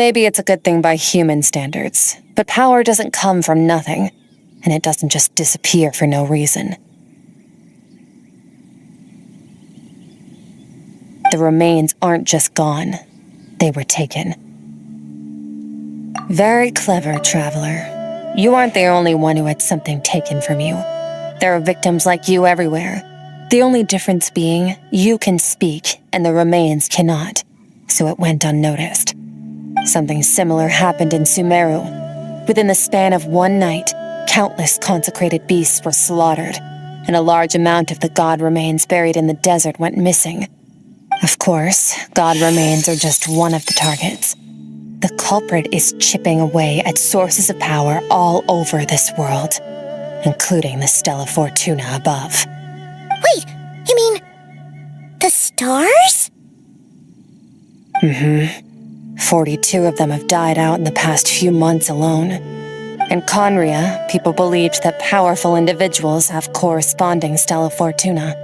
Maybe it's a good thing by human standards, but power doesn't come from nothing, and it doesn't just disappear for no reason. The remains aren't just gone, they were taken. Very clever, traveler. You aren't the only one who had something taken from you. There are victims like you everywhere. The only difference being, you can speak and the remains cannot, so it went unnoticed. Something similar happened in Sumeru. Within the span of one night, countless consecrated beasts were slaughtered, and a large amount of the god remains buried in the desert went missing. Of course, god remains are just one of the targets. The culprit is chipping away at sources of power all over this world, including the Stella Fortuna above. Wait, you mean the stars? 42 of them have died out in the past few months alone. In Conria, people believed that powerful individuals have corresponding Stella Fortuna.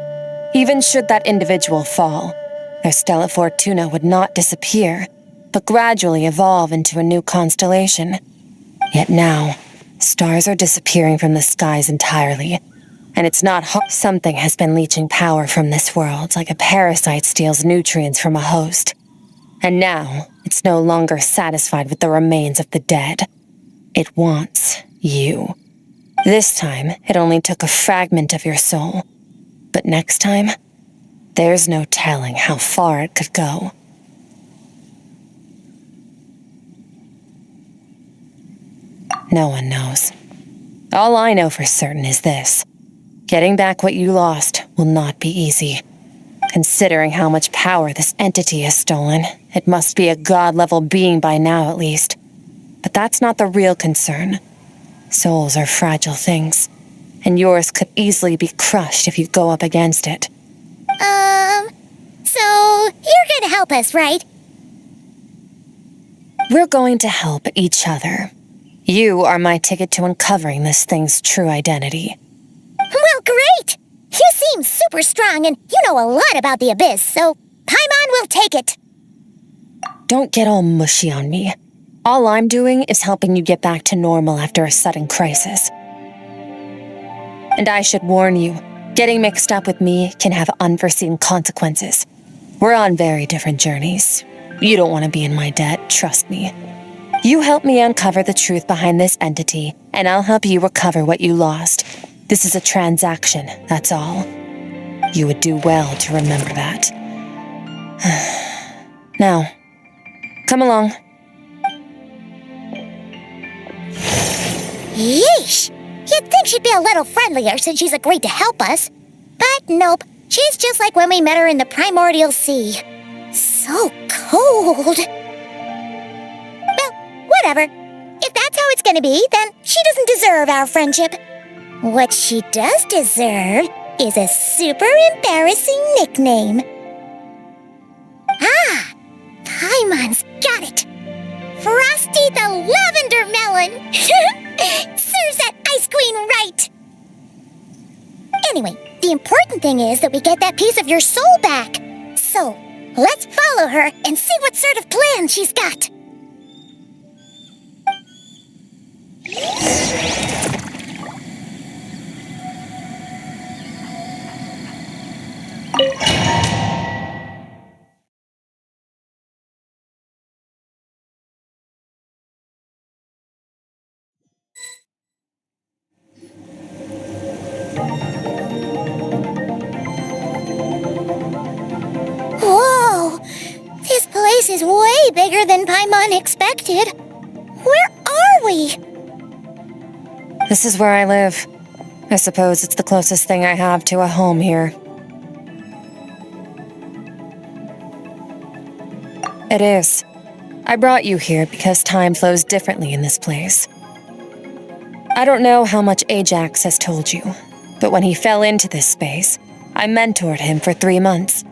Even should that individual fall, their Stella Fortuna would not disappear, but gradually evolve into a new constellation. Yet now, stars are disappearing from the skies entirely, and it's not something has been leeching power from this world like a parasite steals nutrients from a host. And now, it's no longer satisfied with the remains of the dead. It wants you. This time, it only took a fragment of your soul. But next time, there's no telling how far it could go. No one knows. All I know for certain is this. Getting back what you lost will not be easy. Considering how much power this entity has stolen, it must be a god-level being by now at least. But that's not the real concern. Souls are fragile things, and yours could easily be crushed if you go up against it. So you're gonna help us, right? We're going to help each other. You are my ticket to uncovering this thing's true identity. Well, great! You seem super strong and you know a lot about the Abyss, so Paimon will take it. Don't get all mushy on me. All I'm doing is helping you get back to normal after a sudden crisis. And I should warn you, getting mixed up with me can have unforeseen consequences. We're on very different journeys. You don't want to be in my debt, trust me. You help me uncover the truth behind this entity, and I'll help you recover what you lost. This is a transaction, that's all. You would do well to remember that. Now, come along. Yeesh! You'd think she'd be a little friendlier since she's agreed to help us. But nope, she's just like when we met her in the primordial sea. So cold. Well, whatever. If that's how it's gonna be, then she doesn't deserve our friendship. What she does deserve is a super embarrassing nickname. Ah! Paimon's got it! Frosty the Lavender Melon! Serves that ice queen right! Anyway, the important thing is that we get that piece of your soul back. So, let's follow her and see what sort of plan she's got. Whoa! This place is way bigger than Paimon expected. Where are we? This is where I live. I suppose it's the closest thing I have to a home here. It is. I brought you here because time flows differently in this place. I don't know how much Ajax has told you, but when he fell into this space, I mentored him for 3 months.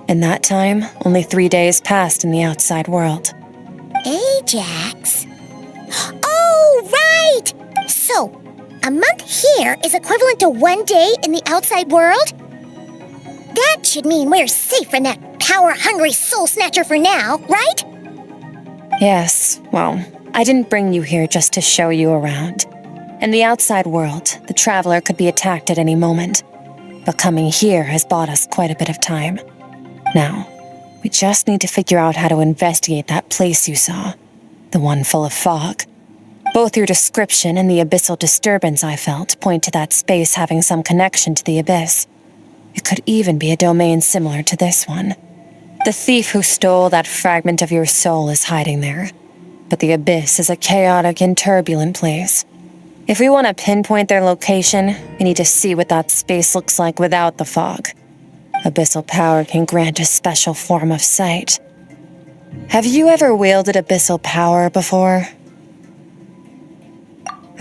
In that time, only 3 days passed in the outside world. Ajax? Oh, right! So, a month here is equivalent to 1 day in the outside world? That should mean we're safe from that power-hungry soul snatcher for now, right? Yes, well, I didn't bring you here just to show you around. In the outside world, the traveler could be attacked at any moment. But coming here has bought us quite a bit of time. Now, we just need to figure out how to investigate that place you saw. The one full of fog. Both your description and the abyssal disturbance I felt point to that space having some connection to the abyss. It could even be a domain similar to this one. The thief who stole that fragment of your soul is hiding there. But the abyss is a chaotic and turbulent place. If we want to pinpoint their location, we need to see what that space looks like without the fog. Abyssal power can grant a special form of sight. Have you ever wielded abyssal power before?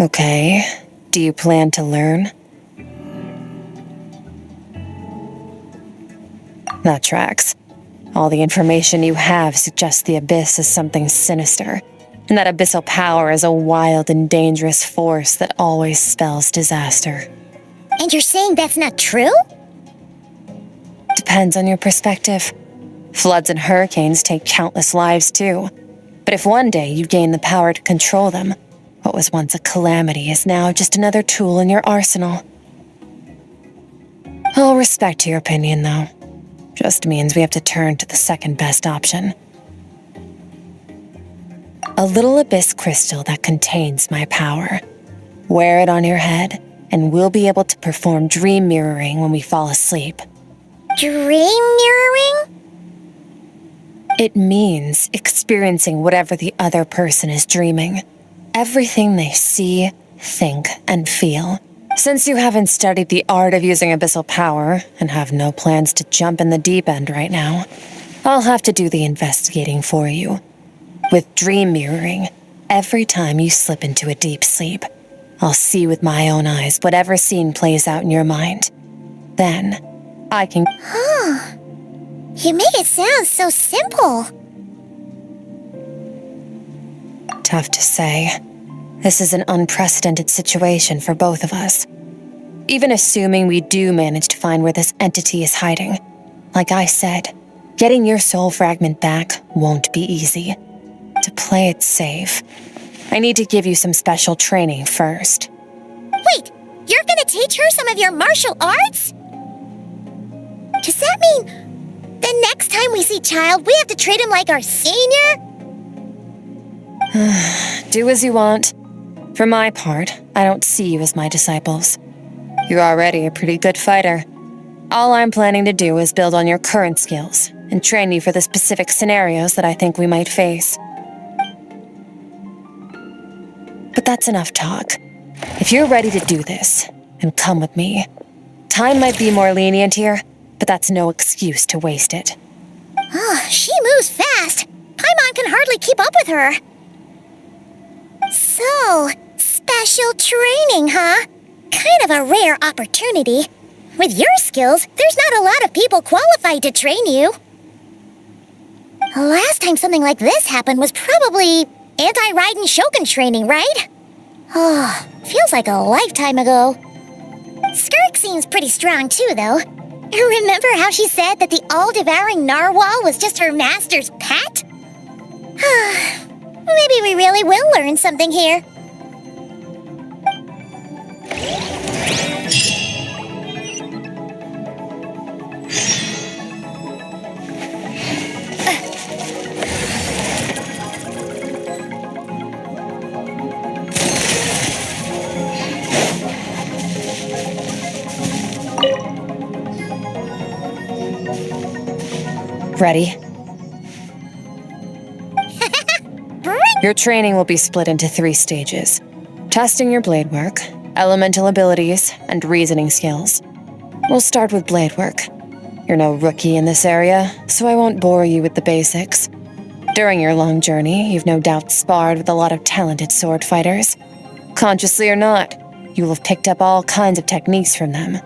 Okay, do you plan to learn? That tracks. All the information you have suggests the abyss is something sinister, and that abyssal power is a wild and dangerous force that always spells disaster. And you're saying that's not true? Depends on your perspective. Floods and hurricanes take countless lives too. But if one day you gain the power to control them, what was once a calamity is now just another tool in your arsenal. I'll respect your opinion, though. Just means we have to turn to the second best option. A little abyss crystal that contains my power. Wear it on your head, and we'll be able to perform dream mirroring when we fall asleep. Dream mirroring? It means experiencing whatever the other person is dreaming. Everything they see, think, and feel. Since you haven't studied the art of using abyssal power and have no plans to jump in the deep end right now, I'll have to do the investigating for you. With dream mirroring, every time you slip into a deep sleep, I'll see with my own eyes whatever scene plays out in your mind. Then, I can... Huh. You make it sound so simple. Tough to say. This is an unprecedented situation for both of us. Even assuming we do manage to find where this entity is hiding, like I said, getting your soul fragment back won't be easy. To play it safe, I need to give you some special training first. Wait, you're gonna teach her some of your martial arts? Does that mean the next time we see Child, we have to treat him like our senior? Do as you want. For my part, I don't see you as my disciples. You're already a pretty good fighter. All I'm planning to do is build on your current skills and train you for the specific scenarios that I think we might face. But that's enough talk. If you're ready to do this, then come with me. Time might be more lenient here, but that's no excuse to waste it. Oh, she moves fast. Paimon can hardly keep up with her. So, special training, huh? Kind of a rare opportunity. With your skills, there's not a lot of people qualified to train you. The last time something like this happened was probably anti-Raiden Shogun training, right? Oh, feels like a lifetime ago. Skirk seems pretty strong too, though. Remember how she said that the all-devouring narwhal was just her master's pet? Maybe we really will learn something here. Ready? Your training will be split into 3 stages. Testing your blade work, elemental abilities, and reasoning skills. We'll start with blade work. You're no rookie in this area, so I won't bore you with the basics. During your long journey, you've no doubt sparred with a lot of talented sword fighters. Consciously or not, you will have picked up all kinds of techniques from them.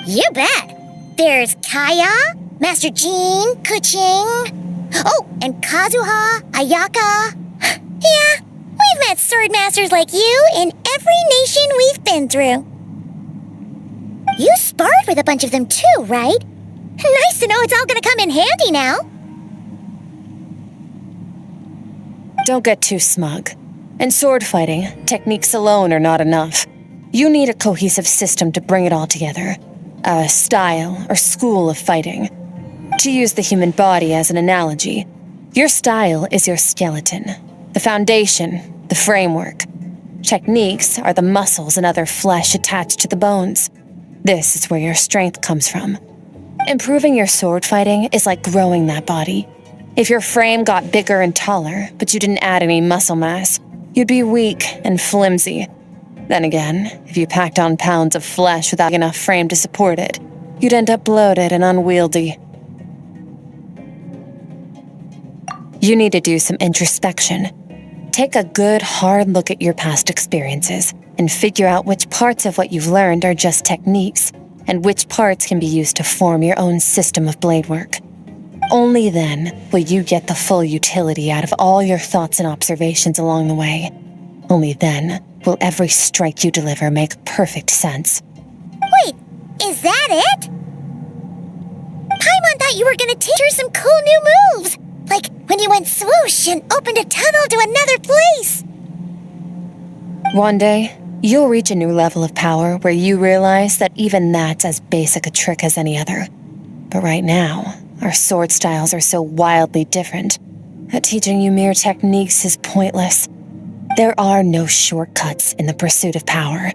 You bet. There's Kaya, Master Jean, Kuching. Oh, and Kazuha, Ayaka. Yeah, we've met sword masters like you in every nation we've been through. You sparred with a bunch of them too, right? Nice to know it's all gonna come in handy now. don't get too smug. In sword fighting, techniques alone are not enough. You need a cohesive system to bring it all together. A style or school of fighting. To use the human body as an analogy, your style is your skeleton, the foundation, the framework. Techniques are the muscles and other flesh attached to the bones. This is where your strength comes from. Improving your sword fighting is like growing that body. If your frame got bigger and taller, but you didn't add any muscle mass, you'd be weak and flimsy. Then again, if you packed on pounds of flesh without enough frame to support it, you'd end up bloated and unwieldy. You need to do some introspection. Take a good, hard look at your past experiences and figure out which parts of what you've learned are just techniques and which parts can be used to form your own system of blade work. Only then will you get the full utility out of all your thoughts and observations along the way. Only then will every strike you deliver make perfect sense. Wait, is that it? Paimon thought you were gonna teach her some cool new moves! Like when you went swoosh and opened a tunnel to another place! One day, you'll reach a new level of power where you realize that even that's as basic a trick as any other. But right now, our sword styles are so wildly different that teaching you mere techniques is pointless. There are no shortcuts in the pursuit of power.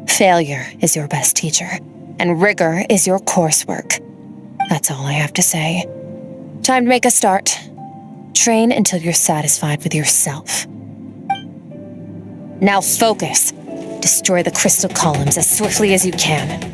Failure is your best teacher, and rigor is your coursework. That's all I have to say. Time to make a start. Train until you're satisfied with yourself. Now focus. Destroy the crystal columns as swiftly as you can.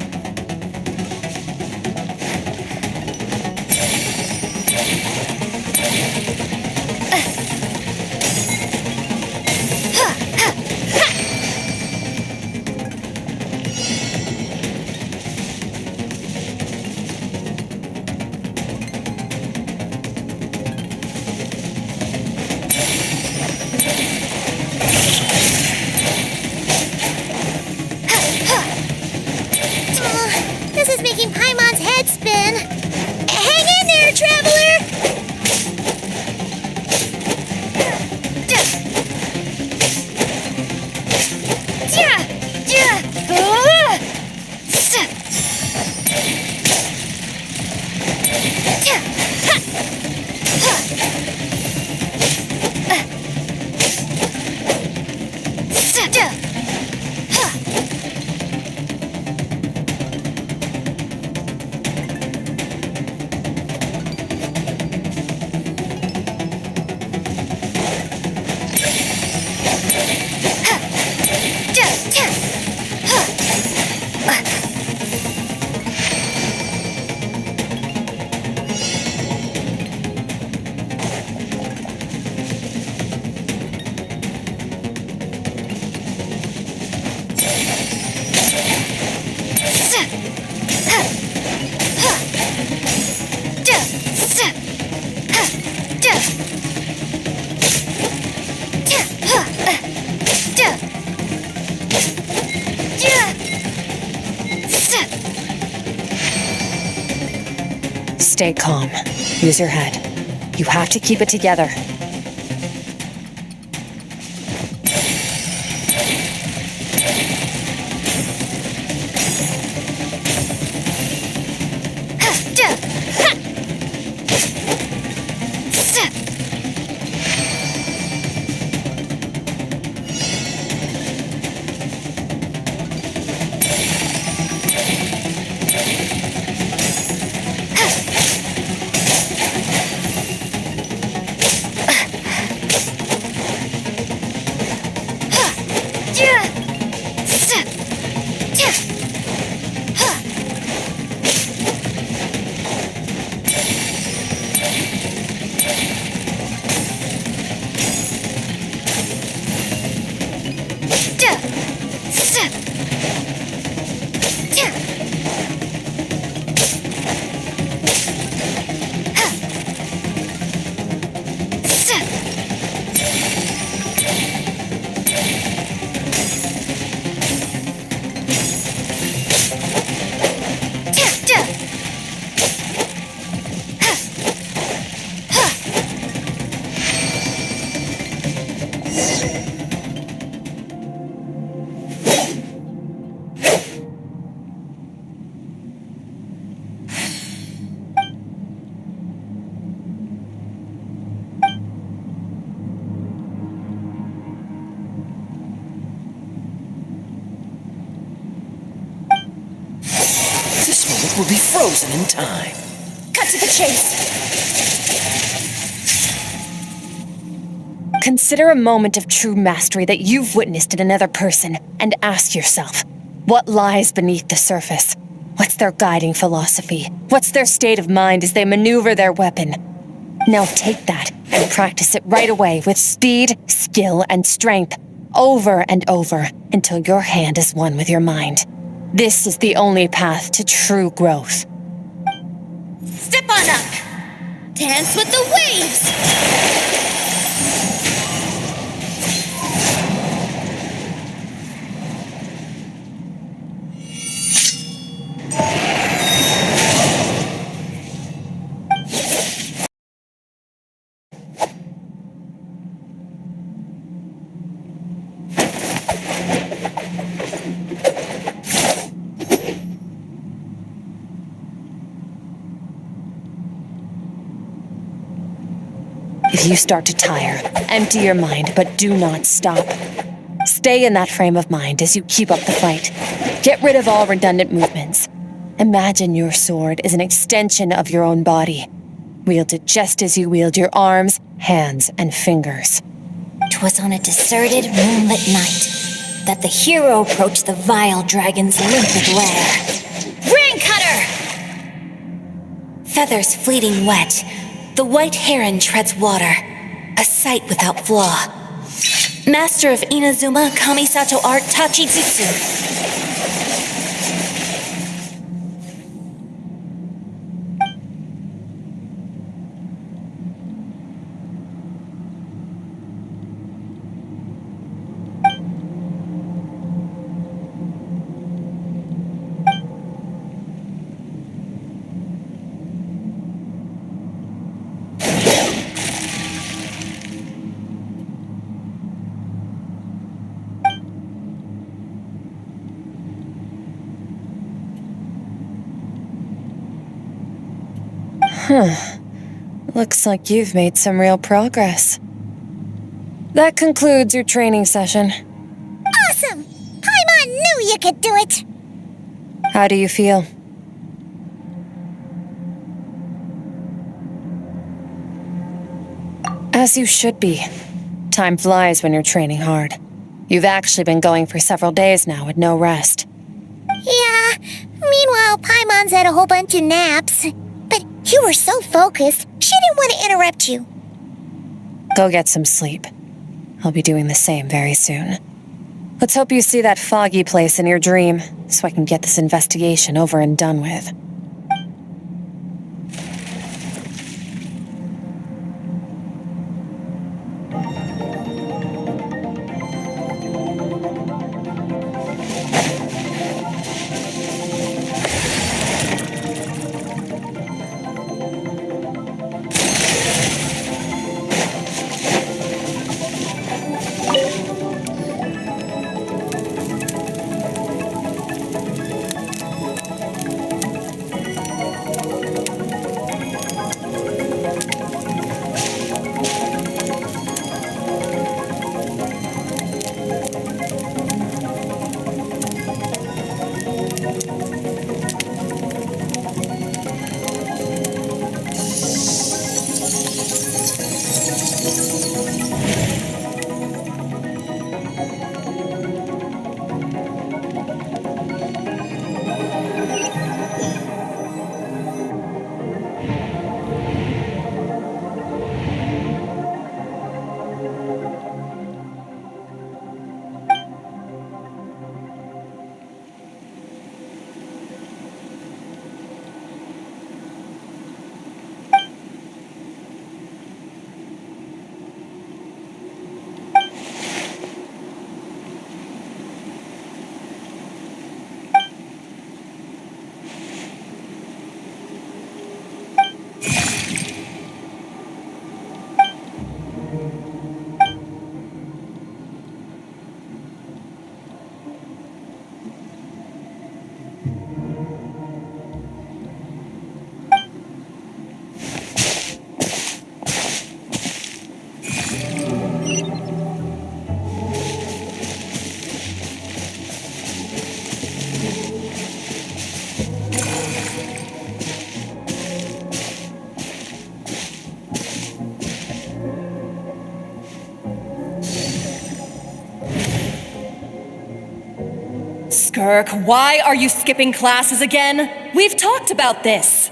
This is making Paimon's head spin. Hang in there, traveler! Stay calm. Use your head. You have to keep it together. will be frozen in time. Cut to the chase. Consider a moment of true mastery that you've witnessed in another person and ask yourself, what lies beneath the surface? What's their guiding philosophy? What's their state of mind as they maneuver their weapon? Now take that and practice it right away with speed, skill, and strength, over and over, until your hand is one with your mind. This is the only path to true growth. Step on up. Dance with the waves. If you start to tire, empty your mind, but do not stop. Stay in that frame of mind as you keep up the fight. Get rid of all redundant movements. Imagine your sword is an extension of your own body. Wield it just as you wield your arms, hands, and fingers. 'Twas on a deserted, moonlit night that the hero approached the vile dragon's limpid lair. Ring cutter! Feathers fleeting wet, the white heron treads water, a sight without flaw. Master of Inazuma Kamisato art Tachijutsu. Looks like you've made some real progress. That concludes your training session. Awesome! Paimon knew you could do it! How do you feel? As you should be. Time flies when you're training hard. You've actually been going for several days now with no rest. Yeah, meanwhile Paimon's had a whole bunch of naps. But you were so focused, she didn't want to interrupt you. Go get some sleep. I'll be doing the same very soon. Let's hope you see that foggy place in your dream, so I can get this investigation over and done with. Skirk, why are you skipping classes again? We've talked about this.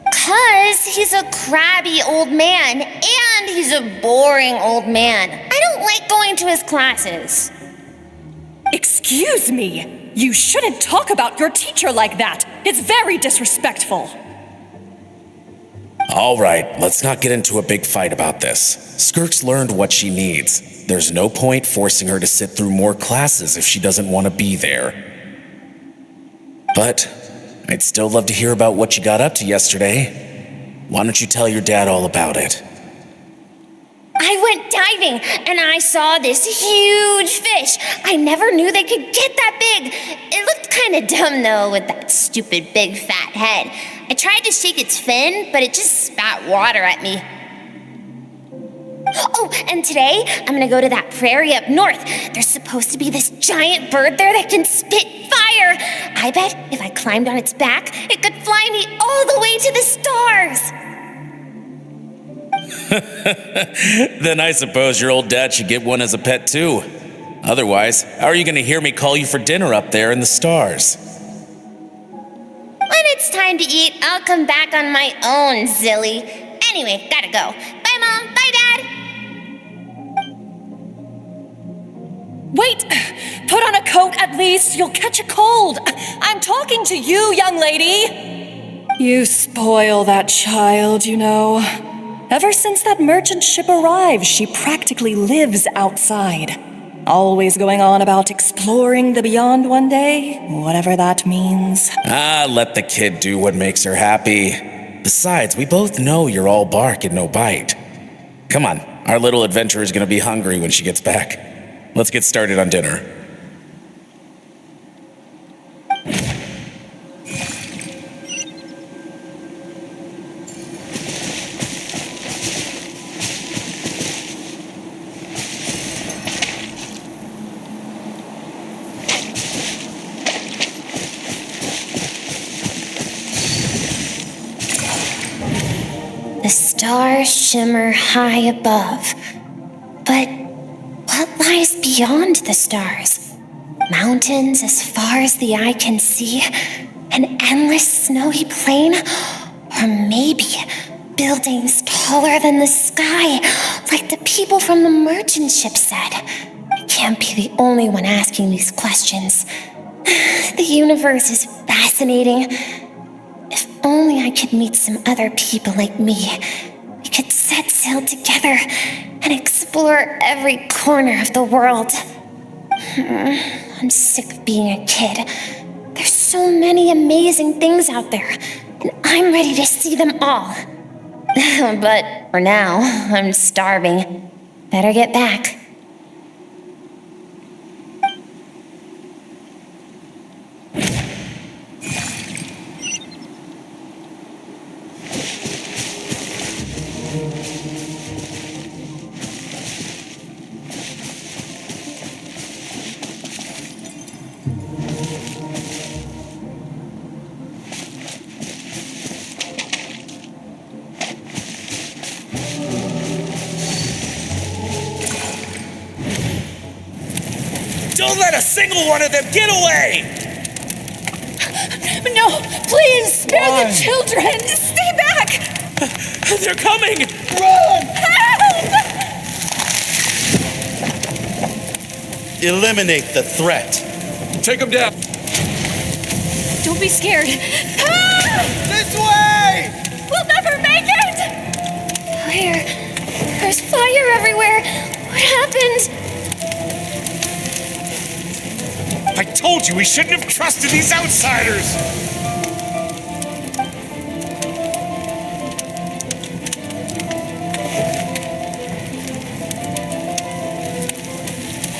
'Cause he's a crabby old man, and he's a boring old man. I don't like going to his classes. Excuse me. You shouldn't talk about your teacher like that. It's very disrespectful. All right, let's not get into a big fight about this. Skirk's learned what she needs. There's no point forcing her to sit through more classes if she doesn't want to be there. But I'd still love to hear about what you got up to yesterday. Why don't you tell your dad all about it? I went diving, and I saw this huge fish. I never knew they could get that big. It looked kind of dumb, though, with that stupid big fat head. I tried to shake its fin, but it just spat water at me. Oh, and today, I'm gonna go to that prairie up north. There's supposed to be this giant bird there that can spit fire. I bet if I climbed on its back, it could fly me all the way to the stars. Then I suppose your old dad should get one as a pet too. Otherwise, how are you going to hear me call you for dinner up there in the stars? When it's time to eat, I'll come back on my own, Zilly. Anyway, gotta go. Bye, Mom. Bye, Dad. Wait! Put on a coat at least. You'll catch a cold. I'm talking to you, young lady. You spoil that child, you know. Ever since that merchant ship arrived, she practically lives outside. Always going on about exploring the beyond one day, whatever that means. Let the kid do what makes her happy. Besides, we both know you're all bark and no bite. Come on, our little adventurer is gonna be hungry when she gets back. Let's get started on dinner. The stars shimmer high above. But what lies beyond the stars? Mountains as far as the eye can see? An endless snowy plain? Or maybe buildings taller than the sky, like the people from the merchant ship said? I can't be the only one asking these questions. The universe is fascinating. If only I could meet some other people like me. We could set sail together and explore every corner of the world. I'm sick of being a kid. There's so many amazing things out there, and I'm ready to see them all. But for now, I'm starving. Better get back. Don't let a single one of them get away! No, please, spare the children! Stay back! They're coming! Run! Help! Eliminate the threat. Take him down. Don't be scared. This way! We'll never make it! Fire. There's fire everywhere. What happened? I told you we shouldn't have trusted these outsiders!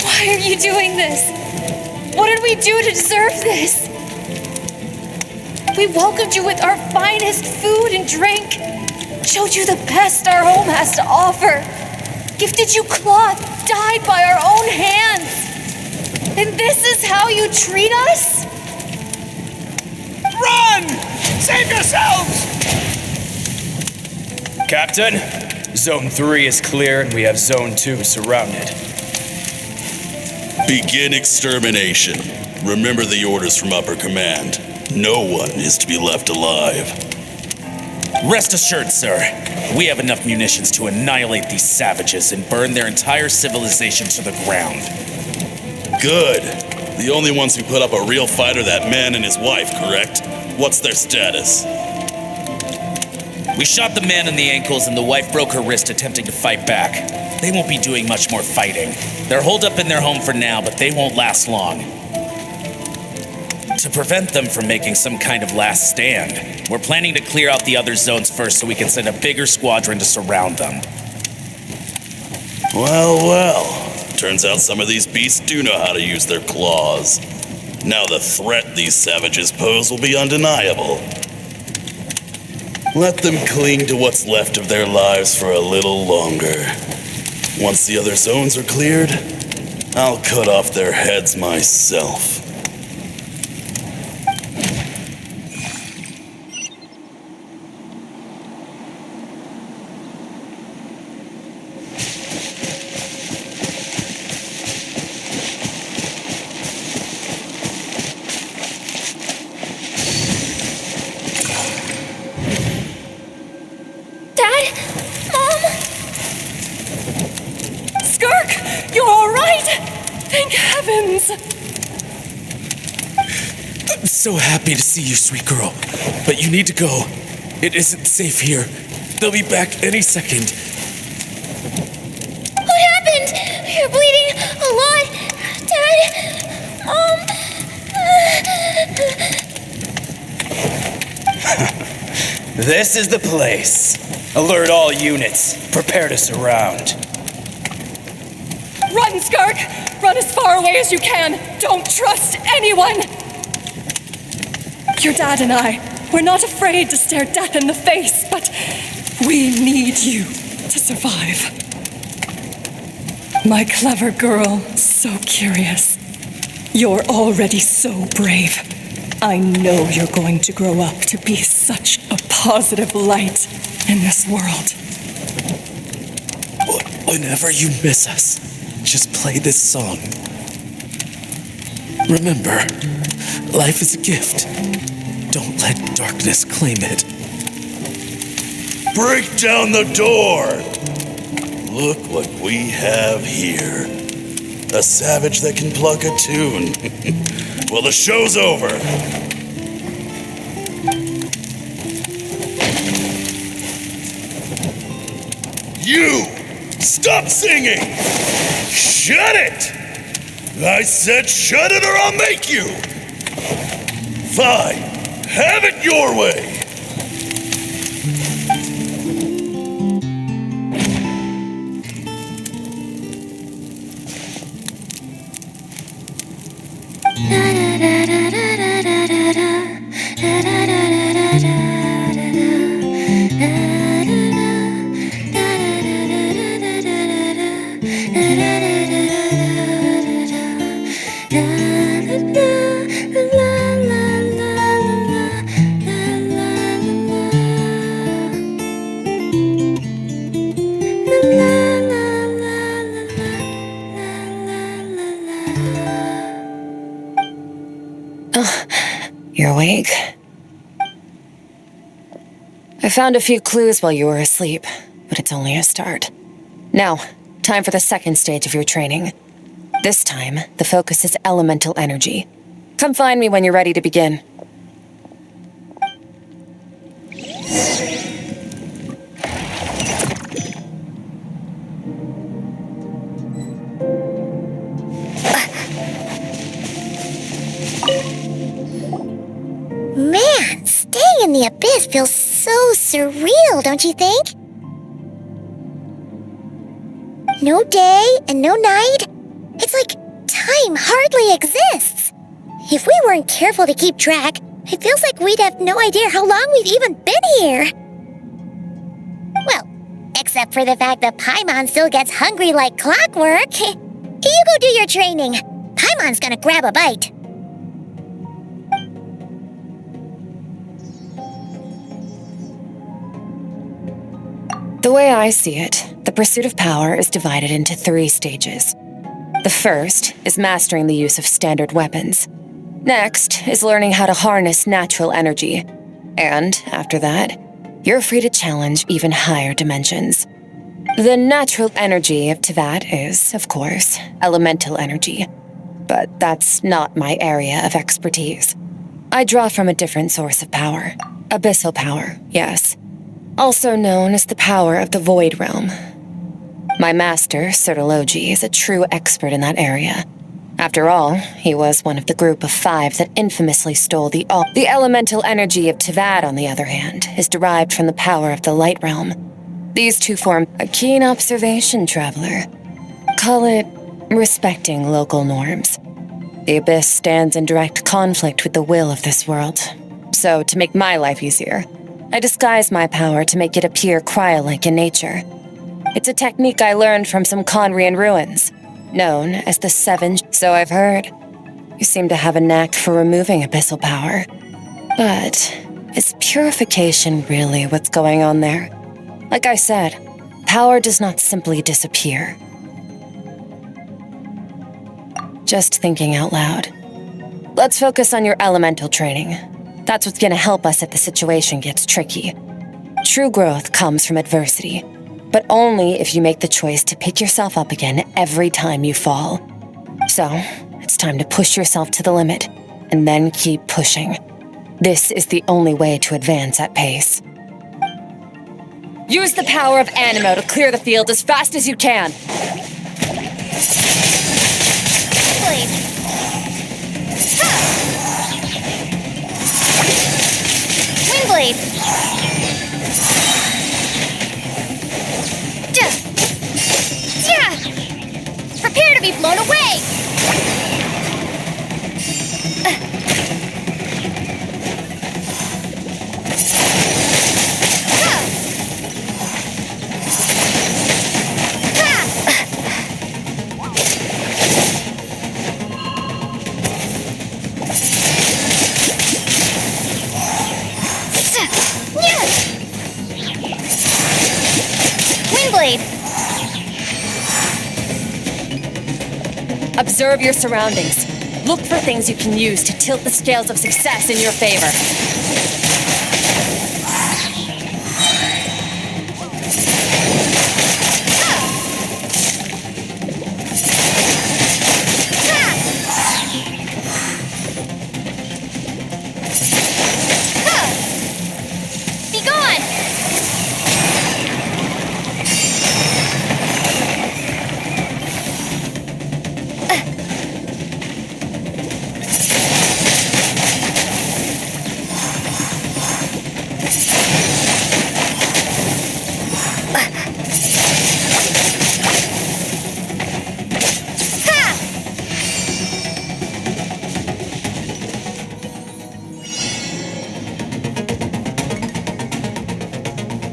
Why are you doing this? What did we do to deserve this? We welcomed you with our finest food and drink, showed you the best our home has to offer, gifted you cloth dyed by our own hands. And this is how you treat us? Run! Save yourselves! Captain, Zone 3 is clear and we have Zone 2 surrounded. Begin extermination. Remember the orders from upper command. No one is to be left alive. Rest assured, sir. We have enough munitions to annihilate these savages and burn their entire civilization to the ground. Good. The only ones who put up a real fight are that man and his wife, correct? What's their status? We shot the man in the ankles and the wife broke her wrist attempting to fight back. They won't be doing much more fighting. They're holed up in their home for now, but they won't last long. To prevent them from making some kind of last stand, we're planning to clear out the other zones first so we can send a bigger squadron to surround them. Well. Turns out some of these beasts do know how to use their claws. Now the threat these savages pose will be undeniable. Let them cling to what's left of their lives for a little longer. Once the other zones are cleared, I'll cut off their heads myself. You're all right? Thank heavens! I'm so happy to see you, sweet girl. But you need to go. It isn't safe here. They'll be back any second. What happened? You're bleeding a lot, Dad. This is the place. Alert all units. Prepare to surround. Run, Skirk! Run as far away as you can! Don't trust anyone! Your dad and I, we're not afraid to stare death in the face, but we need you to survive. My clever girl, so curious. You're already so brave. I know you're going to grow up to be such a positive light in this world. Whenever you miss us, just play this song. Remember, life is a gift. Don't let darkness claim it. Break down the door! Look what we have here. A savage that can pluck a tune. Well, the show's over. You! Stop singing! Shut it! I said shut it or I'll make you! Fine. Have it your way! You're awake? I found a few clues while you were asleep, but it's only a start. Now, time for the second stage of your training. This time, the focus is elemental energy. Come find me when you're ready to begin. Man, staying in the abyss feels so surreal, don't you think? No day and no night. It's like time hardly exists. If we weren't careful to keep track, it feels like we'd have no idea how long we've even been here. Well, except for the fact that Paimon still gets hungry like clockwork. You go do your training. Paimon's gonna grab a bite. The way I see it, the pursuit of power is divided into 3 stages. The first is mastering the use of standard weapons. Next is learning how to harness natural energy. And after that, you're free to challenge even higher dimensions. The natural energy of Tevat is, of course, elemental energy. But that's not my area of expertise. I draw from a different source of power. Abyssal power, yes. Also known as the power of the Void Realm. My master, Sertologi, is a true expert in that area. After all, he was one of the group of 5 that infamously stole the elemental energy of Tevat, on the other hand, is derived from the power of the Light Realm. These two form a keen observation, traveler. Call it respecting local norms. The Abyss stands in direct conflict with the will of this world. So, to make my life easier, I disguise my power to make it appear cryo-like in nature. It's a technique I learned from some Conrian ruins, known as the 7. So I've heard. You seem to have a knack for removing abyssal power. But is purification really what's going on there? Like I said, power does not simply disappear. Just thinking out loud. Let's focus on your elemental training. That's what's gonna help us if the situation gets tricky. True growth comes from adversity, but only if you make the choice to pick yourself up again every time you fall. So, it's time to push yourself to the limit, and then keep pushing. This is the only way to advance at pace. Use the power of Animo to clear the field as fast as you can. Blade. Windblade. Prepare to be blown away! Windblade! Observe your surroundings. Look for things you can use to tilt the scales of success in your favor. Be gone!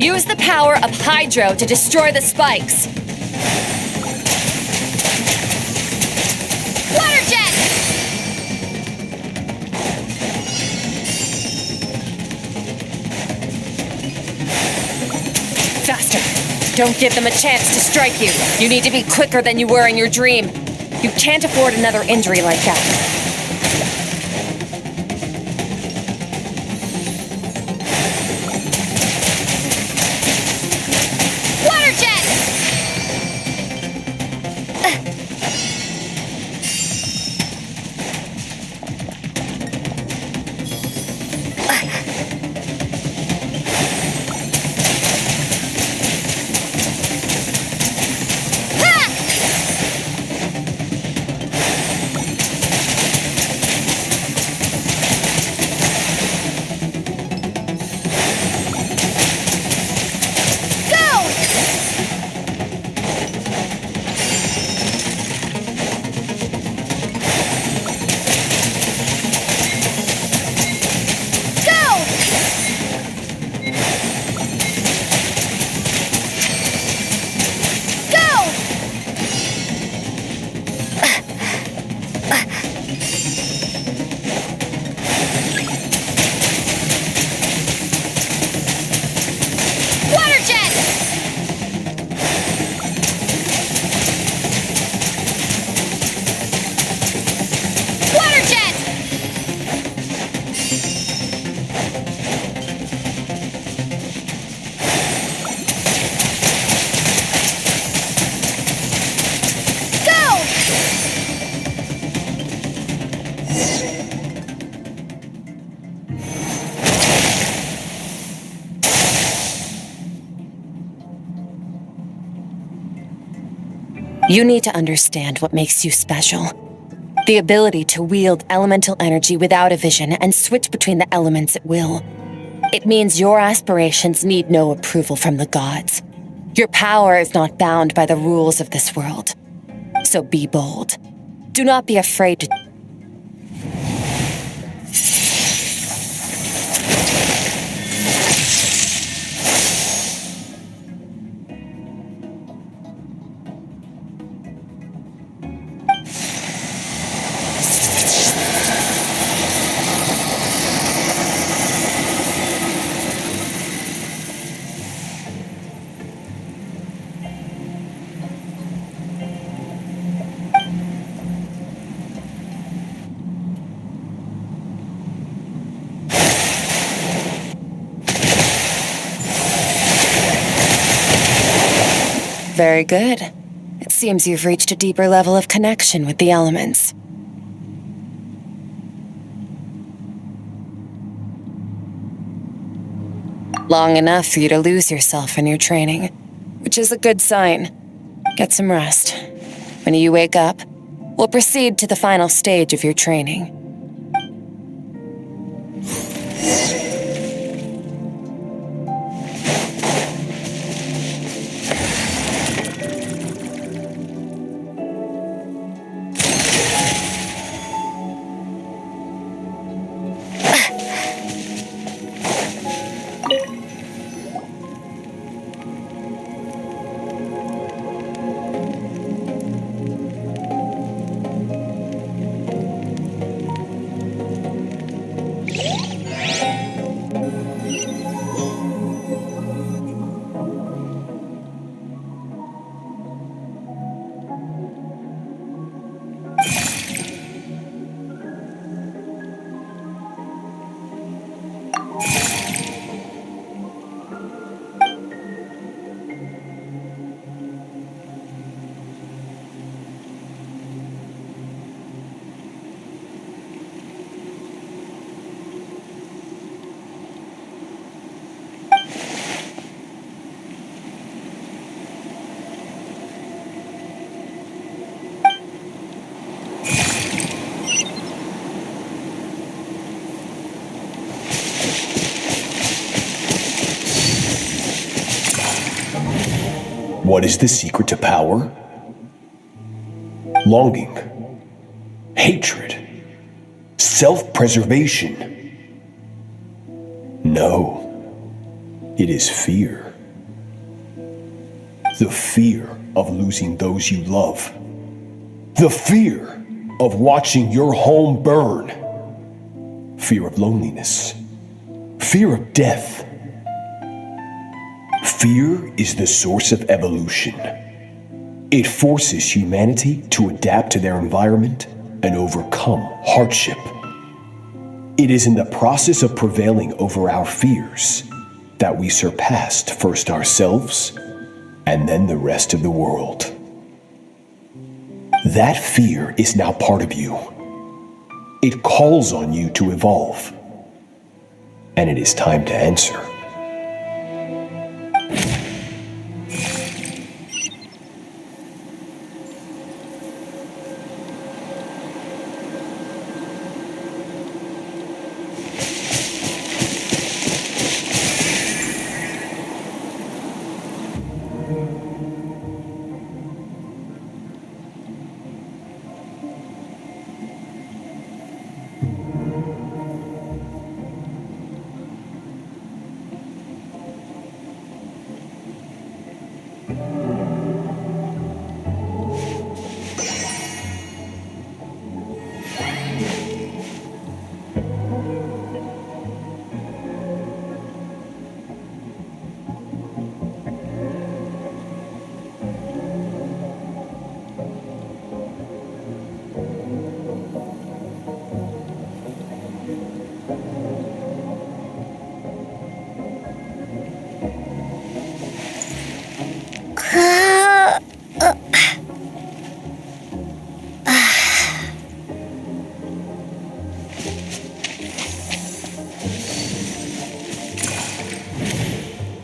Use the power of Hydro to destroy the spikes. Water jet! Faster. Don't give them a chance to strike you. You need to be quicker than you were in your dream. You can't afford another injury like that. Water jet! You need to understand what makes you special. The ability to wield elemental energy without a vision and switch between the elements at will. It means your aspirations need no approval from the gods. Your power is not bound by the rules of this world. So be bold. Do not be afraid to... Very good. It seems you've reached a deeper level of connection with the elements. Long enough for you to lose yourself in your training, which is a good sign. Get some rest. When you wake up, we'll proceed to the final stage of your training. What is the secret to power? Longing, hatred, self-preservation. No, it is fear. The fear of losing those you love. The fear of watching your home burn. Fear of loneliness. Fear of death. Fear is the source of evolution. It forces humanity to adapt to their environment and overcome hardship. It is in the process of prevailing over our fears that we surpassed first ourselves and then the rest of the world. That fear is now part of you. It calls on you to evolve. And it is time to answer.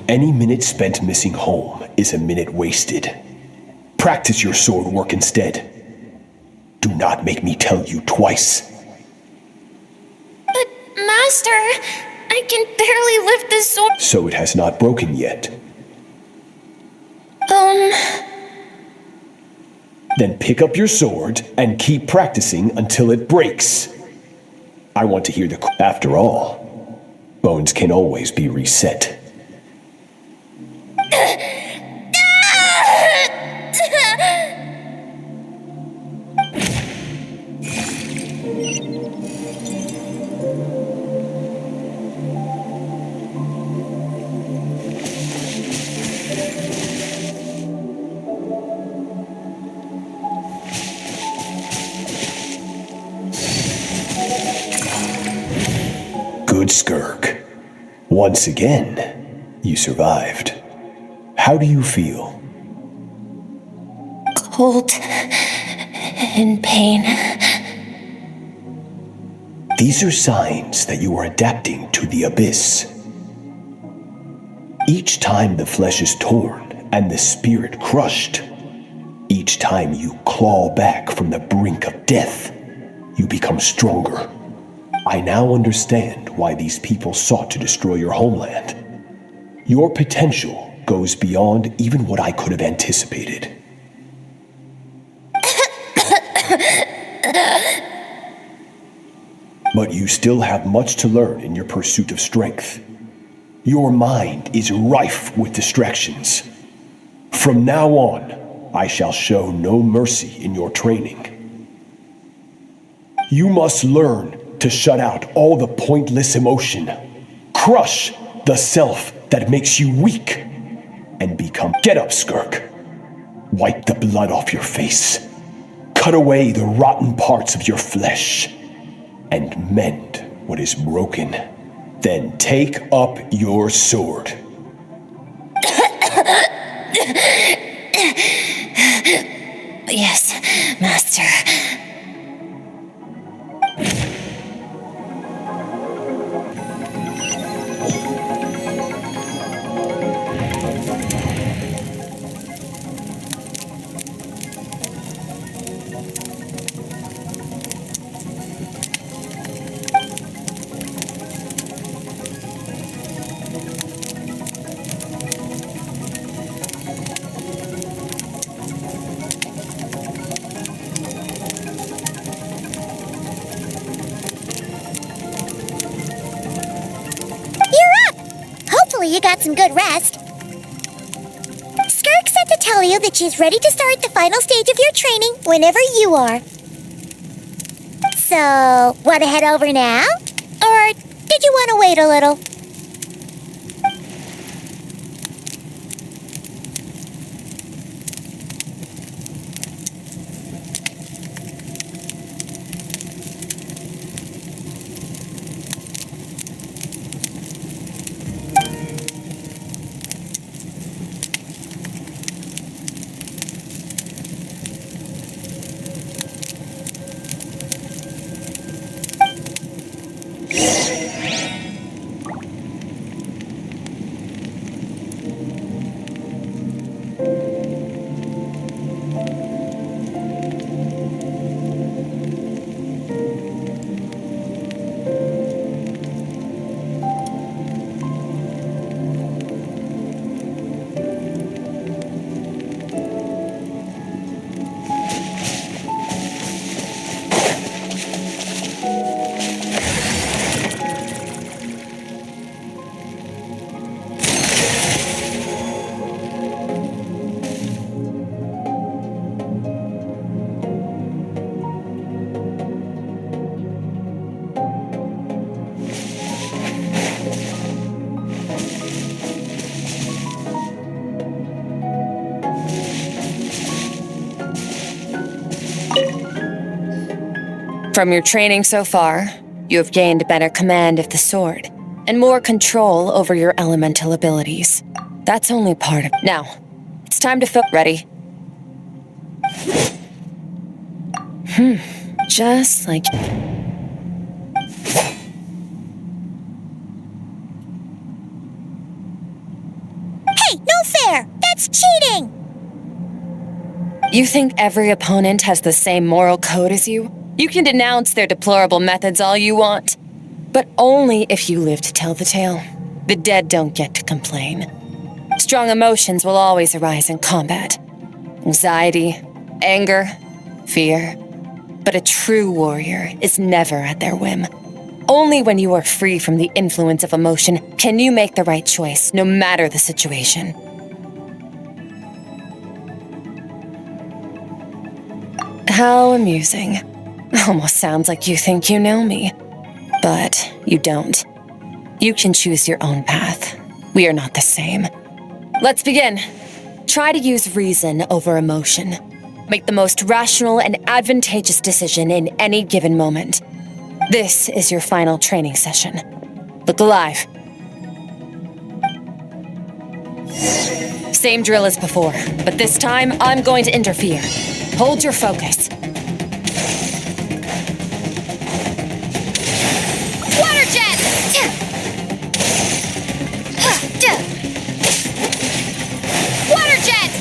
Any minute spent missing home is a minute wasted. Practice your sword work instead. Do not make me tell you twice. But, Master, I can barely lift this sword. So it has not broken yet. Then pick up your sword and keep practicing until it breaks. I want to hear the... After all, bones can always be reset. Good, Skirk. Once again, you survived. How do you feel? Cold. In pain. These are signs that you are adapting to the abyss. Each time the flesh is torn and the spirit crushed, each time you claw back from the brink of death, you become stronger. I now understand why these people sought to destroy your homeland. Your potential goes beyond even what I could have anticipated. But you still have much to learn in your pursuit of strength. Your mind is rife with distractions. From now on, I shall show no mercy in your training. You must learn to shut out all the pointless emotion. Crush the self that makes you weak and become... Get up, Skirk. Wipe the blood off your face. Cut away the rotten parts of your flesh and mend what is broken. Then take up your sword. Yes, Master. Hopefully you got some good rest. Skirk said to tell you that she's ready to start the final stage of your training whenever you are. So, want to head over now? Or did you want to wait a little? From your training so far, you have gained better command of the sword and more control over your elemental abilities. That's only part of... Now, it's time to ready. Just like... Hey, no fair! That's cheating! You think every opponent has the same moral code as you? You can denounce their deplorable methods all you want, but only if you live to tell the tale. The dead don't get to complain. Strong emotions will always arise in combat. Anxiety, anger, fear. But a true warrior is never at their whim. Only when you are free from the influence of emotion can you make the right choice, no matter the situation. How amusing. Almost sounds like you think you know me. But you don't. You can choose your own path. We are not the same. Let's begin. Try to use reason over emotion. Make the most rational and advantageous decision in any given moment. This is your final training session. Look alive. Same drill as before, but this time I'm going to interfere. Hold your focus. Water jet! Water jet!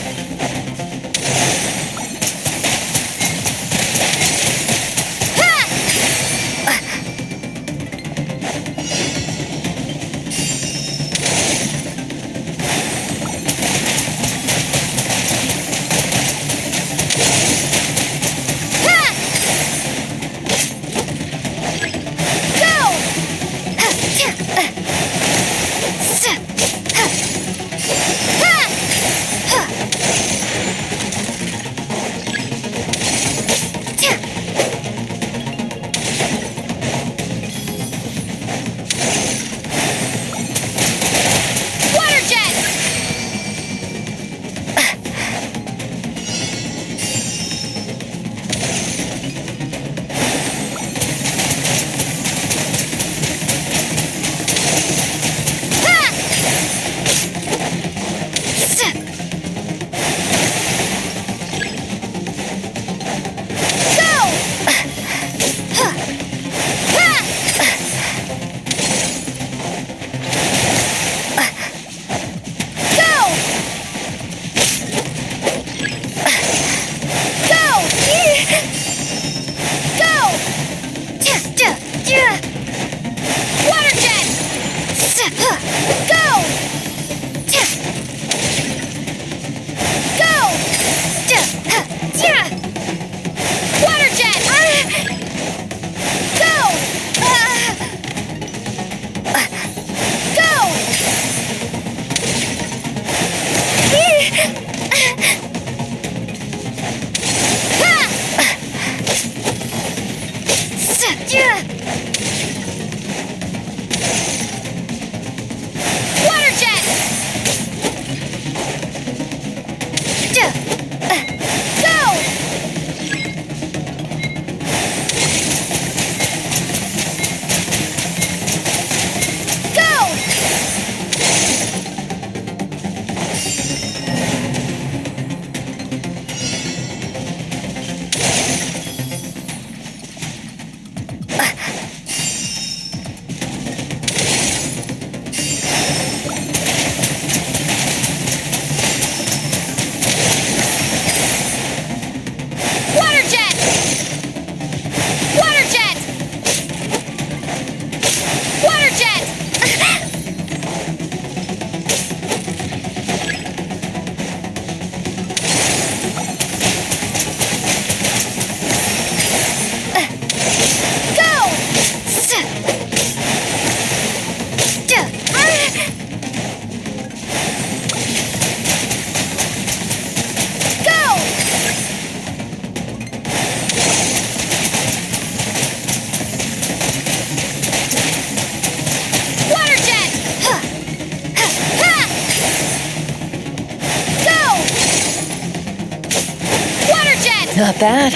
Not bad.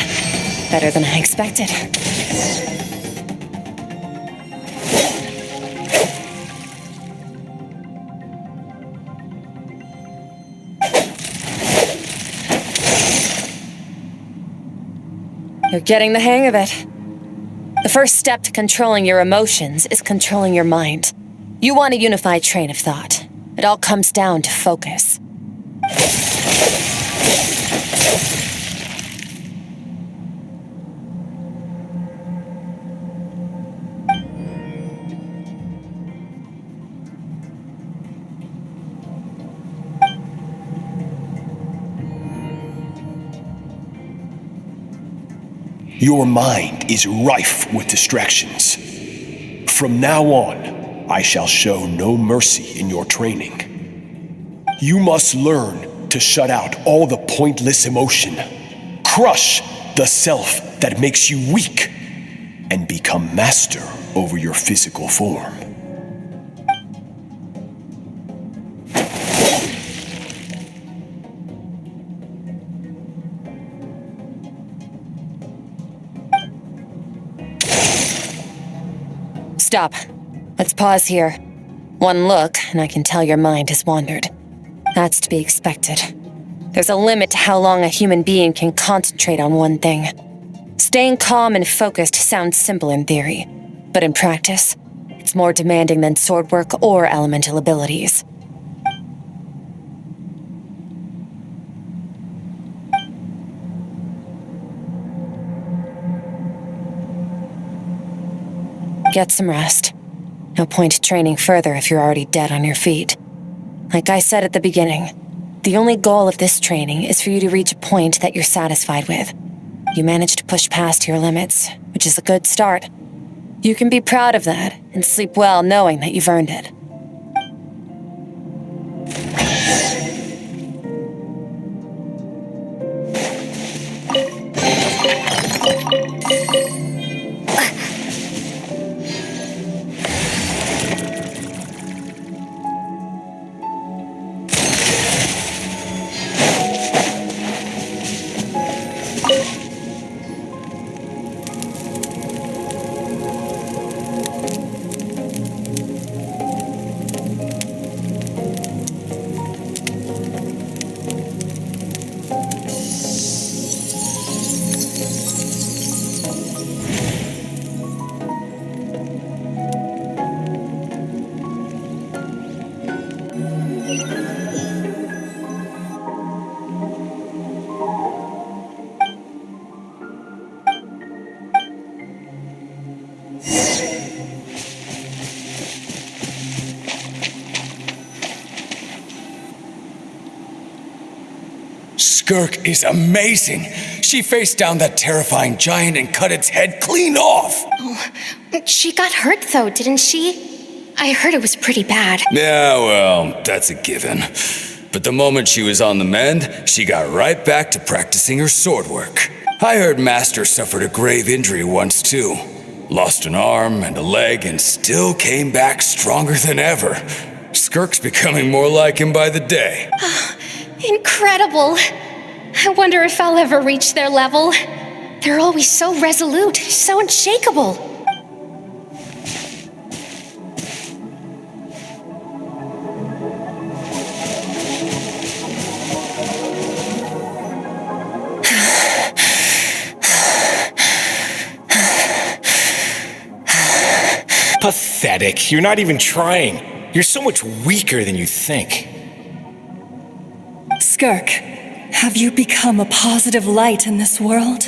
Better than I expected. You're getting the hang of it. The first step to controlling your emotions is controlling your mind. You want a unified train of thought. It all comes down to focus. Your mind is rife with distractions. From now on, I shall show no mercy in your training. You must learn to shut out all the pointless emotion, crush the self that makes you weak, and become master over your physical form. Stop. Let's pause here. One look, and I can tell your mind has wandered. That's to be expected. There's a limit to how long a human being can concentrate on one thing. Staying calm and focused sounds simple in theory, but in practice, it's more demanding than sword work or elemental abilities. Get some rest. No point training further if you're already dead on your feet. Like I said at the beginning, the only goal of this training is for you to reach a point that you're satisfied with. You managed to push past your limits, which is a good start. You can be proud of that and sleep well knowing that you've earned it. Skirk is amazing. She faced down that terrifying giant and cut its head clean off. She got hurt though, didn't she? I heard it was pretty bad. Yeah, well, that's a given. But the moment she was on the mend, she got right back to practicing her sword work. I heard Master suffered a grave injury once too. Lost an arm and a leg and still came back stronger than ever. Skirk's becoming more like him by the day. Incredible. I wonder if I'll ever reach their level. They're always so resolute, so unshakable. Pathetic. You're not even trying. You're so much weaker than you think. Skirk, have you become a positive light in this world?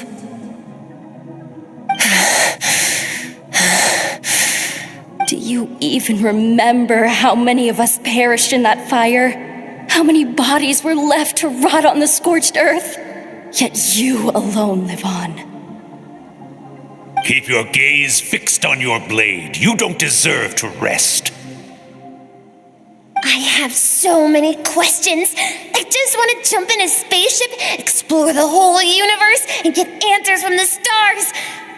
Do you even remember how many of us perished in that fire? How many bodies were left to rot on the scorched earth? Yet you alone live on. Keep your gaze fixed on your blade. You don't deserve to rest. I have so many questions. I just want to jump in a spaceship, explore the whole universe, and get answers from the stars.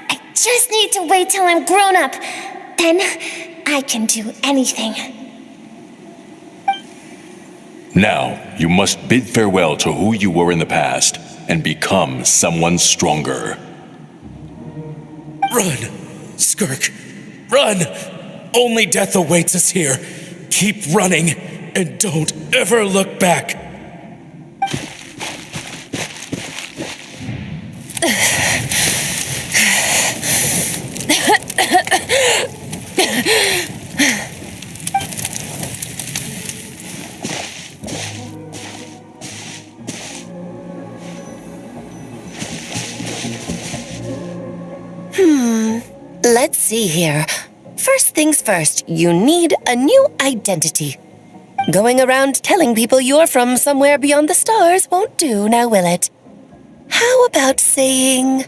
I just need to wait till I'm grown up. Then I can do anything. Now, you must bid farewell to who you were in the past and become someone stronger. Run, Skirk, run! Only death awaits us here. Keep running, and don't ever look back. Let's see here. First things first, you need a new identity. Going around telling people you're from somewhere beyond the stars won't do, now will it? How about saying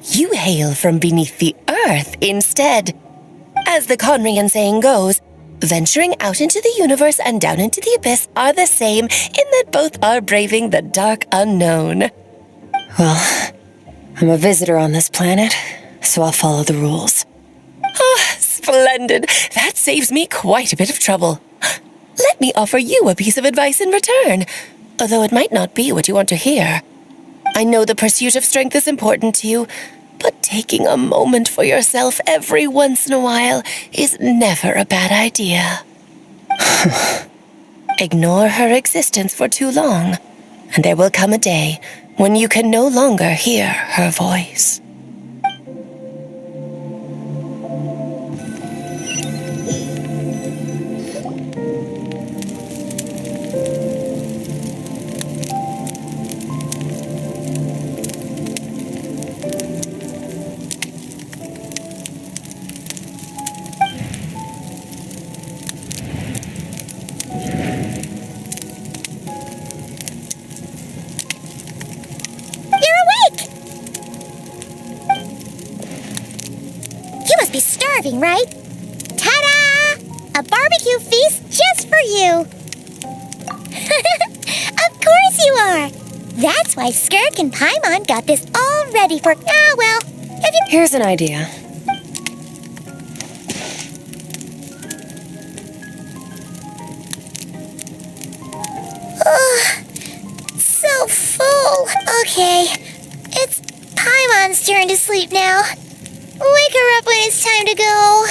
You hail from beneath the earth instead. As the Conrian saying goes, venturing out into the universe and down into the abyss are the same in that both are braving the dark unknown. Well, I'm a visitor on this planet, so I'll follow the rules. Ah, splendid. That saves me quite a bit of trouble. Let me offer you a piece of advice in return, although it might not be what you want to hear. I know the pursuit of strength is important to you, but taking a moment for yourself every once in a while is never a bad idea. Ignore her existence for too long, and there will come a day when you can no longer hear her voice. You're awake! You must be starving, right? Ta-da! A barbecue feast just for you! Of course you are! That's why Skirk and Paimon got this all ready for... Ah, well, if you... Here's an idea. So full. Okay, it's Paimon's turn to sleep now. Wake her up when it's time to go.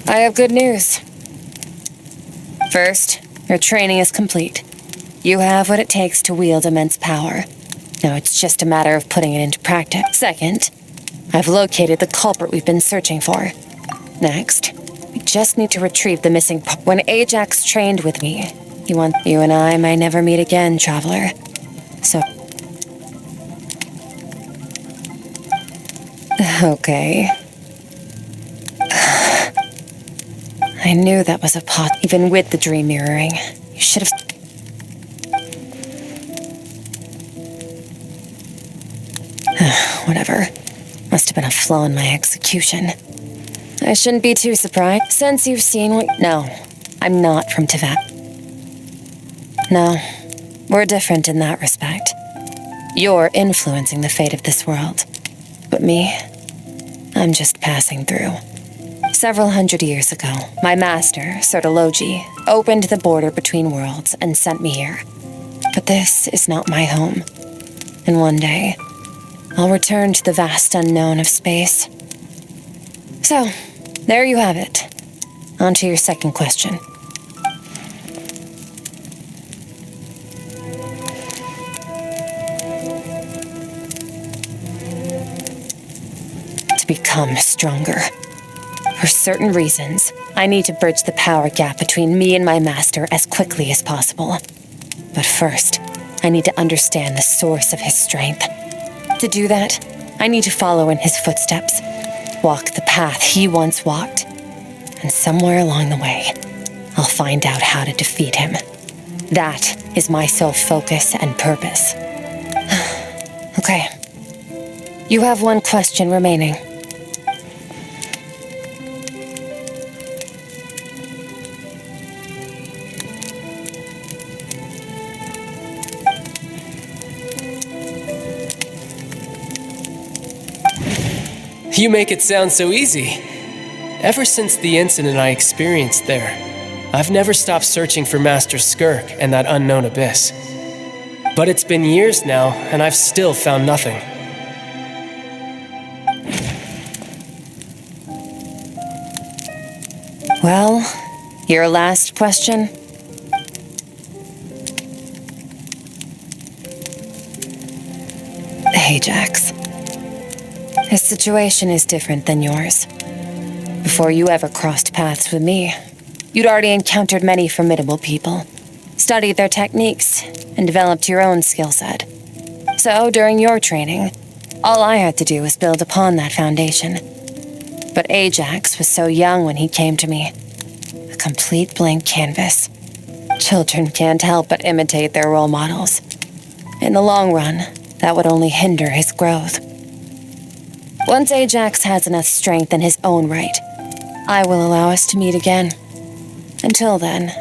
I have good news. First, your training is complete. You have what it takes to wield immense power. Now it's just a matter of putting it into practice. Second, I've located the culprit we've been searching for. Next, we just need to retrieve the missing part. When Ajax trained with me, you and I may never meet again, traveler. So... Okay. I knew that was a pot, even with the dream mirroring. You should have... Whatever. Must have been a flaw in my execution. I shouldn't be too surprised, since you've seen what... No, I'm not from Teyvat. No, we're different in that respect. You're influencing the fate of this world. But me, I'm just passing through. Several hundred years ago, my master, Sertologi, opened the border between worlds and sent me here. But this is not my home. And one day, I'll return to the vast unknown of space. So, there you have it. On to your second question. To become stronger. For certain reasons, I need to bridge the power gap between me and my master as quickly as possible. But first, I need to understand the source of his strength. To do that, I need to follow in his footsteps, walk the path he once walked, and somewhere along the way, I'll find out how to defeat him. That is my sole focus and purpose. Okay. You have one question remaining. You make it sound so easy. Ever since the incident I experienced there, I've never stopped searching for Master Skirk and that unknown abyss. But it's been years now, and I've still found nothing. Well, your last question? Ajax. His situation is different than yours. Before you ever crossed paths with me, you'd already encountered many formidable people, studied their techniques, and developed your own skill set. So, during your training, all I had to do was build upon that foundation. But Ajax was so young when he came to me. A complete blank canvas. Children can't help but imitate their role models. In the long run, that would only hinder his growth. Once Ajax has enough strength in his own right, I will allow us to meet again. Until then,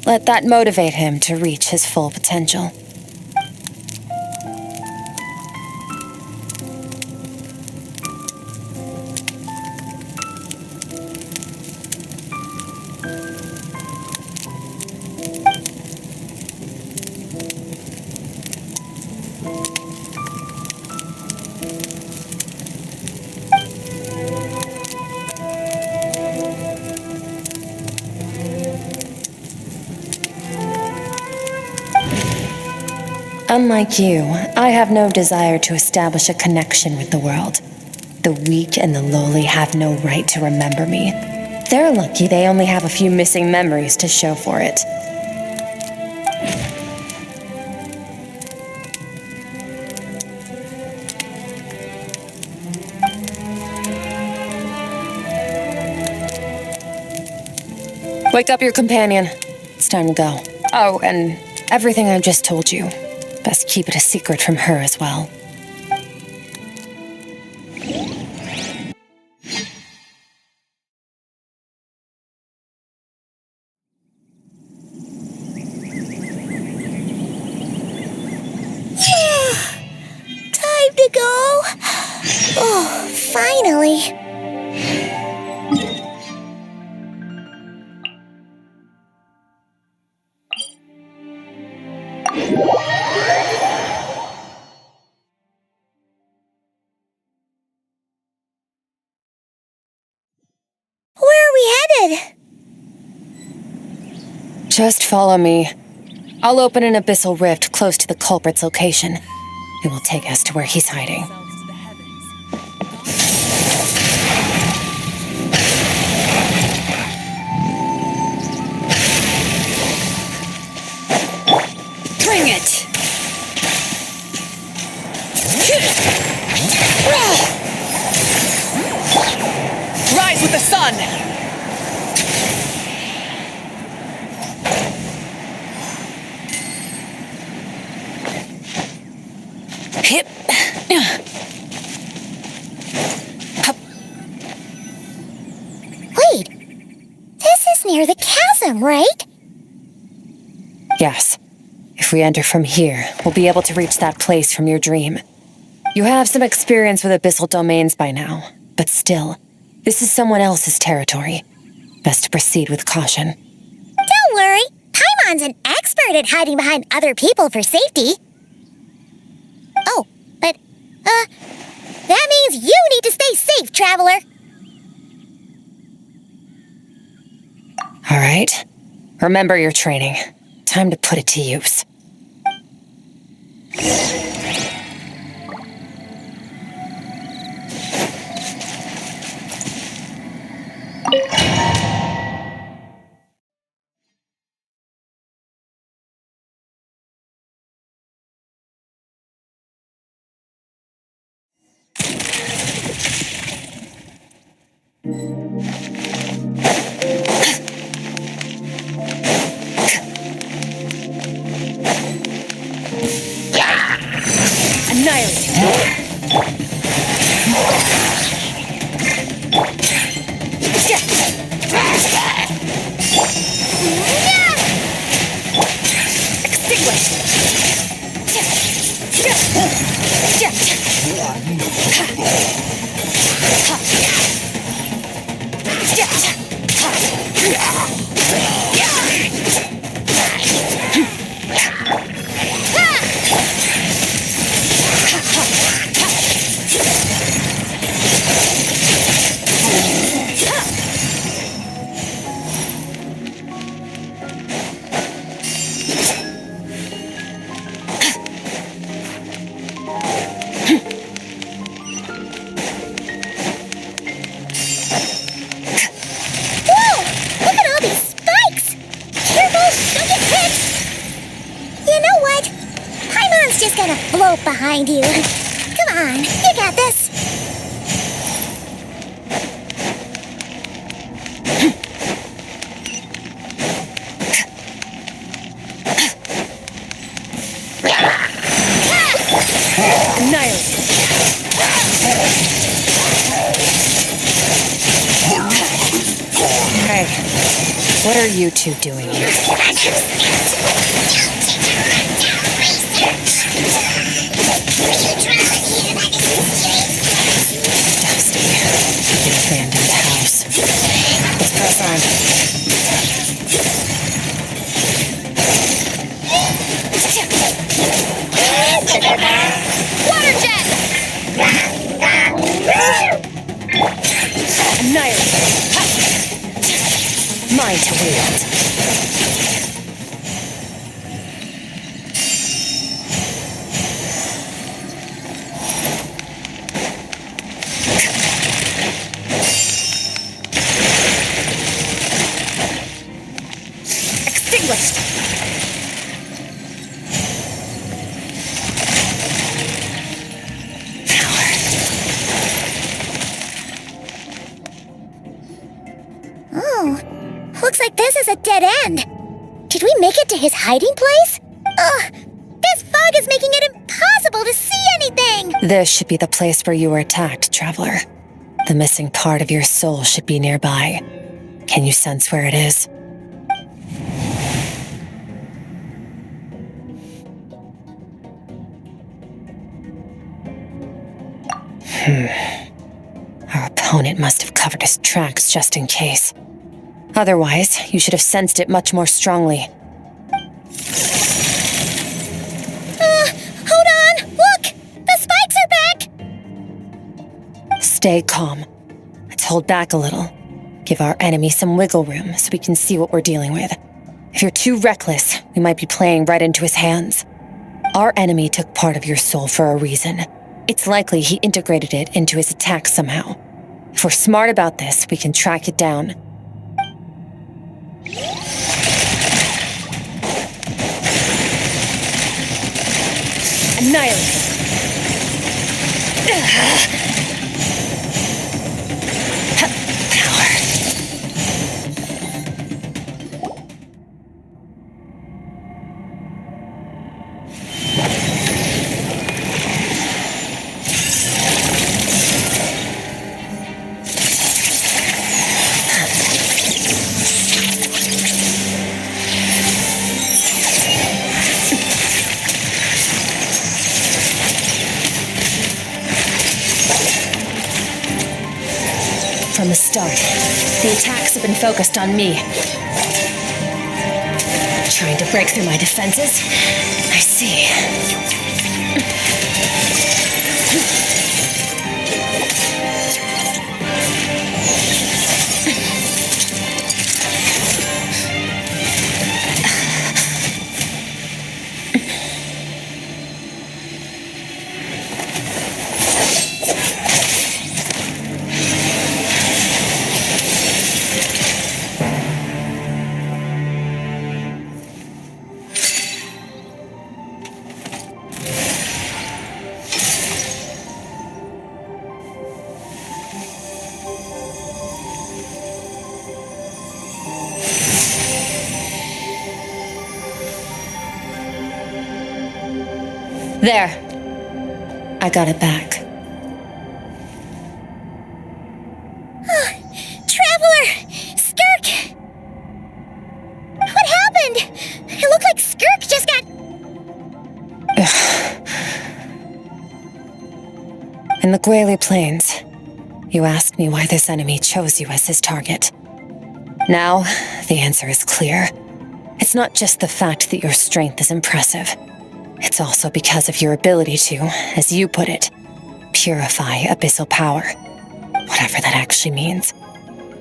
let that motivate him to reach his full potential. Unlike you, I have no desire to establish a connection with the world. The weak and the lowly have no right to remember me. They're lucky they only have a few missing memories to show for it. Wake up your companion. It's time to go. Oh, and everything I just told you. Best keep it a secret from her as well. Time to go. Oh, finally. Where are we headed? Just follow me. I'll open an abyssal rift close to the culprit's location. It will take us to where he's hiding. Bring it! Rise with the sun! Hip. Wait, this is near the chasm, right? Yes. If we enter from here, we'll be able to reach that place from your dream. You have some experience with abyssal domains by now, but still, this is someone else's territory. Best to proceed with caution. Don't worry, Paimon's an expert at hiding behind other people for safety. Oh, but, that means you need to stay safe, traveler. All right. Remember your training. Time to put it to use. Behind you. Come on, you got this. What are you two doing here? Dusty. An abandoned house. Let's press on. Water jet! Annihilate. Mine to wield. Extinguished! Oh, looks like this is a dead end. Did we make it to his hiding place? Ugh, this fog is making it impossible to see anything! This should be the place where you were attacked, Traveler. The missing part of your soul should be nearby. Can you sense where it is? Our opponent must have covered his tracks just in case. Otherwise, you should have sensed it much more strongly. Hold on! Look! The spikes are back! Stay calm. Let's hold back a little. Give our enemy some wiggle room so we can see what we're dealing with. If you're too reckless, we might be playing right into his hands. Our enemy took part of your soul for a reason. It's likely he integrated it into his attack somehow. If we're smart about this, we can track it down. Annihilate. Power. From the start, the attacks have been focused on me. Trying to break through my defenses? I see. There. I got it back. Traveler! Skirk! What happened? It looked like Skirk just got... In the Gueli Plains, you asked me why this enemy chose you as his target. Now, the answer is clear. It's not just the fact that your strength is impressive. It's also because of your ability to, as you put it, purify abyssal power. Whatever that actually means.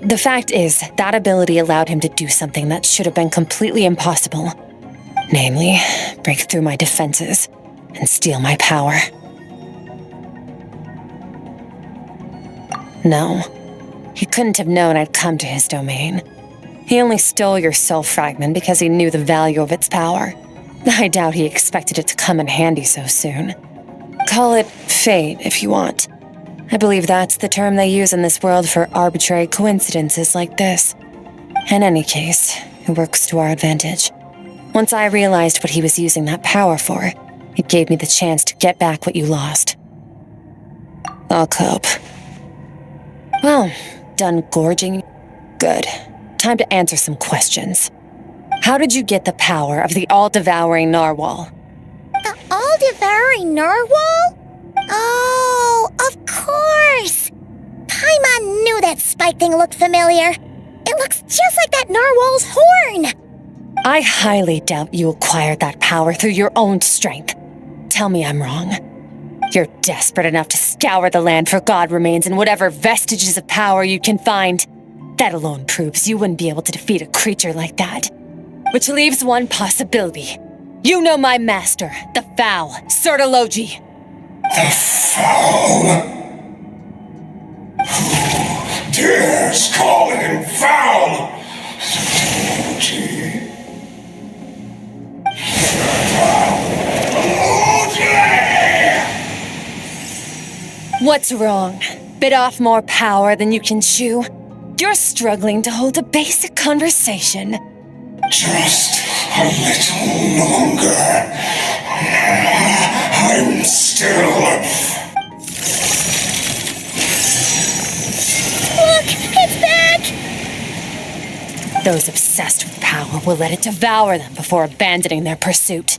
The fact is, that ability allowed him to do something that should have been completely impossible. Namely, break through my defenses and steal my power. No, he couldn't have known I'd come to his domain. He only stole your soul fragment because he knew the value of its power. I doubt he expected it to come in handy so soon. Call it fate, if you want. I believe that's the term they use in this world for arbitrary coincidences like this. In any case, it works to our advantage. Once I realized what he was using that power for, it gave me the chance to get back what you lost. I'll cope. Well, done gorging? Good. time to answer some questions. How did you get the power of the all-devouring narwhal? The all-devouring narwhal? Oh, of course! Paimon knew that spike thing looked familiar. It looks just like that narwhal's horn! I highly doubt you acquired that power through your own strength. Tell me I'm wrong. You're desperate enough to scour the land for god remains and whatever vestiges of power you can find. That alone proves you wouldn't be able to defeat a creature like that. Which leaves one possibility. You know my master, the Foul, Sertologi. The Foul? Who dares call him Foul? What's wrong? Bit off more power than you can chew? You're struggling to hold a basic conversation. Just a little longer. I'm still... Look! It's back! Those obsessed with power will let it devour them before abandoning their pursuit.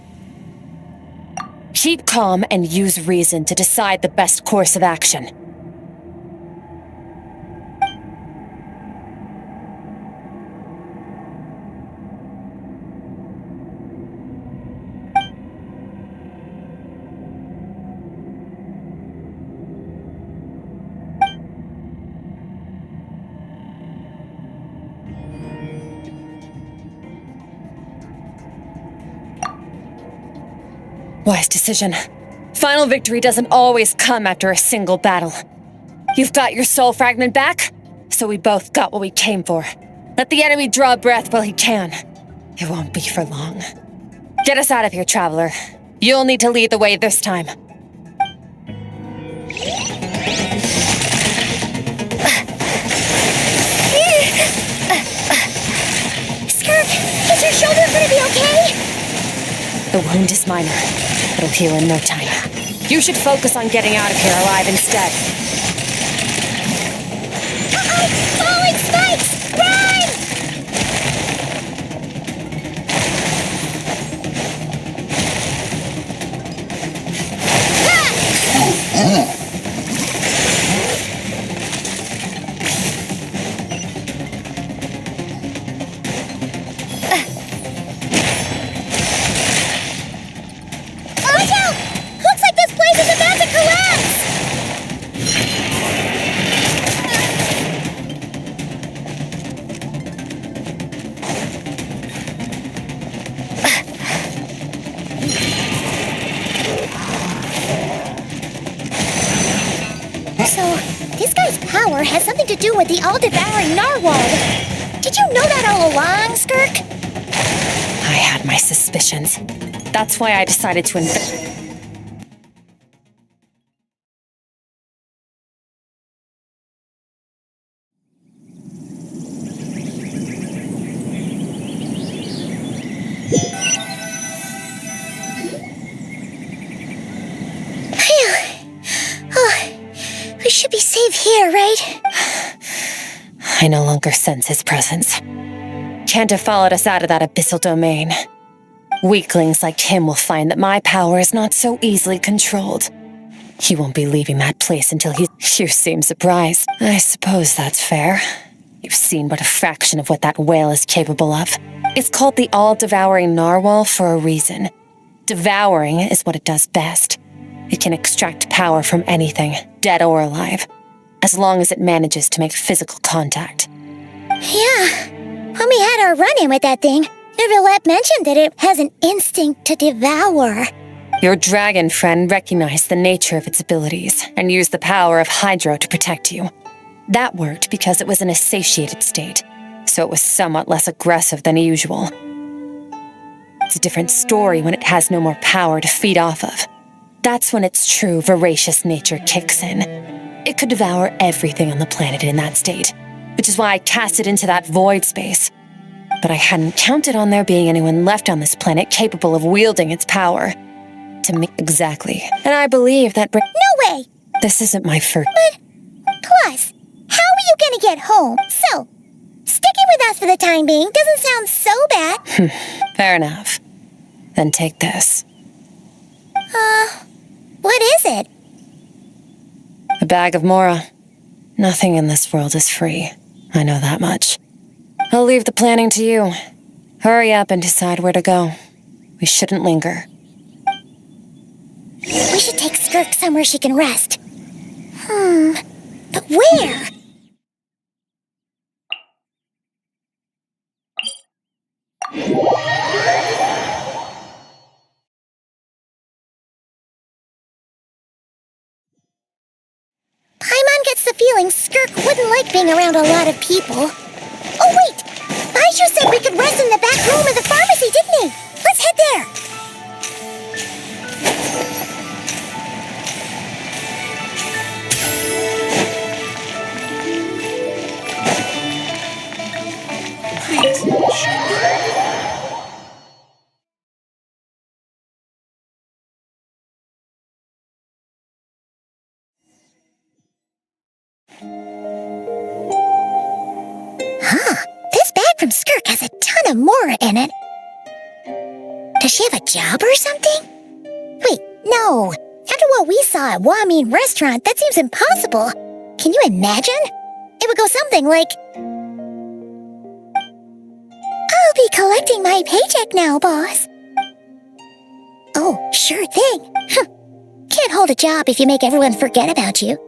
Keep calm and use reason to decide the best course of action. Wise decision. Final victory doesn't always come after a single battle. You've got your soul fragment back, so we both got what we came for. Let the enemy draw breath while he can. It won't be for long. Get us out of here, traveler. You'll need to lead the way this time. Skirk, is your shoulder gonna be okay? The wound is minor. It'll heal in no time. You should focus on getting out of here alive instead. Uh-oh! Falling spikes! Run! Watch out! Looks like this place is about to collapse! So, this guy's power has something to do with the all-devouring narwhal. Did you know that all along, Skirk? I had my suspicions. That's why I decided to We should be safe here, right? I no longer sense his presence. Can't have followed us out of that abyssal domain. Weaklings like him will find that my power is not so easily controlled. He won't be leaving that place until he... You seem surprised. I suppose that's fair. You've seen but a fraction of what that whale is capable of. It's called the all-devouring narwhal for a reason. Devouring is what it does best. It can extract power from anything, dead or alive, as long as it manages to make physical contact. Yeah. When we had our run-in with that thing, Neverlet mentioned that it has an instinct to devour. Your dragon friend recognized the nature of its abilities and used the power of Hydro to protect you. That worked because it was in a satiated state, so it was somewhat less aggressive than usual. It's a different story when it has no more power to feed off of. That's when its true voracious nature kicks in. It could devour everything on the planet in that state, which is why I cast it into that void space. But I hadn't counted on there being anyone left on this planet capable of wielding its power. To me, exactly. And I believe that... No way! This isn't my first... But, plus, how are you gonna get home? So, sticking with us for the time being. Doesn't sound so bad. Fair enough. Then take this. What is it? A bag of Mora. Nothing in this world is free. I know that much. I'll leave the planning to you. Hurry up and decide where to go. We shouldn't linger. We should take Skirk somewhere she can rest. But where? Paimon gets the feeling Skirk wouldn't like being around a lot of people. Oh wait! Baishu said we could rest in the back room of the pharmacy, didn't he? Let's head there! This bag from Skirk has a ton of Mora in it. Does she have a job or something? Wait, no. After what we saw at Wamin Restaurant, that seems impossible. Can you imagine? It would go something like, I'll be collecting my paycheck now, boss. Oh, sure thing. Can't hold a job if you make everyone forget about you.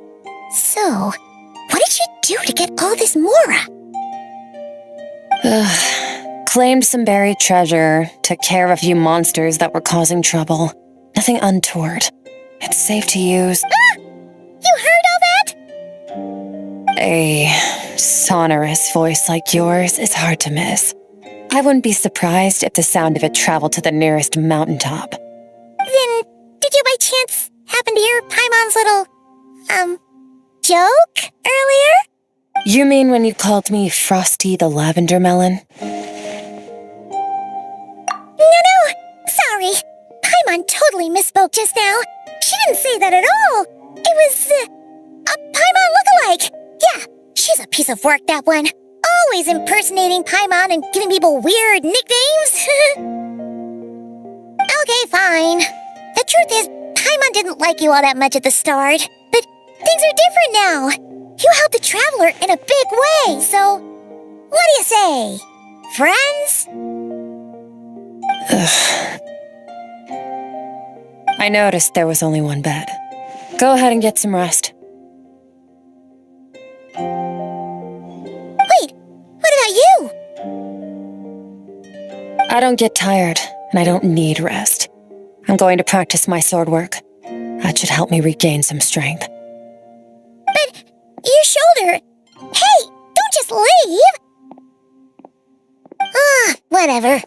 So, what did she do to get all this Mora? Claimed some buried treasure, took care of a few monsters that were causing trouble. Nothing untoward. It's safe to use. Ah! You heard all that? A sonorous voice like yours is hard to miss. I wouldn't be surprised if the sound of it traveled to the nearest mountaintop. Then, did you by chance happen to hear Paimon's little, joke earlier? You mean when you called me Frosty the Lavender Melon? No, sorry. Paimon totally misspoke just now. She didn't say that at all. It was, a Paimon lookalike. Yeah, she's a piece of work, that one. Always impersonating Paimon and giving people weird nicknames. Okay, fine. The truth is, Paimon didn't like you all that much at the start. But things are different now. You helped the Traveler in a big way, so... What do you say? Friends? I noticed there was only one bed. Go ahead and get some rest. Wait, what about you? I don't get tired, and I don't need rest. I'm going to practice my sword work. That should help me regain some strength. But your shoulder... Hey, don't just leave! Whatever.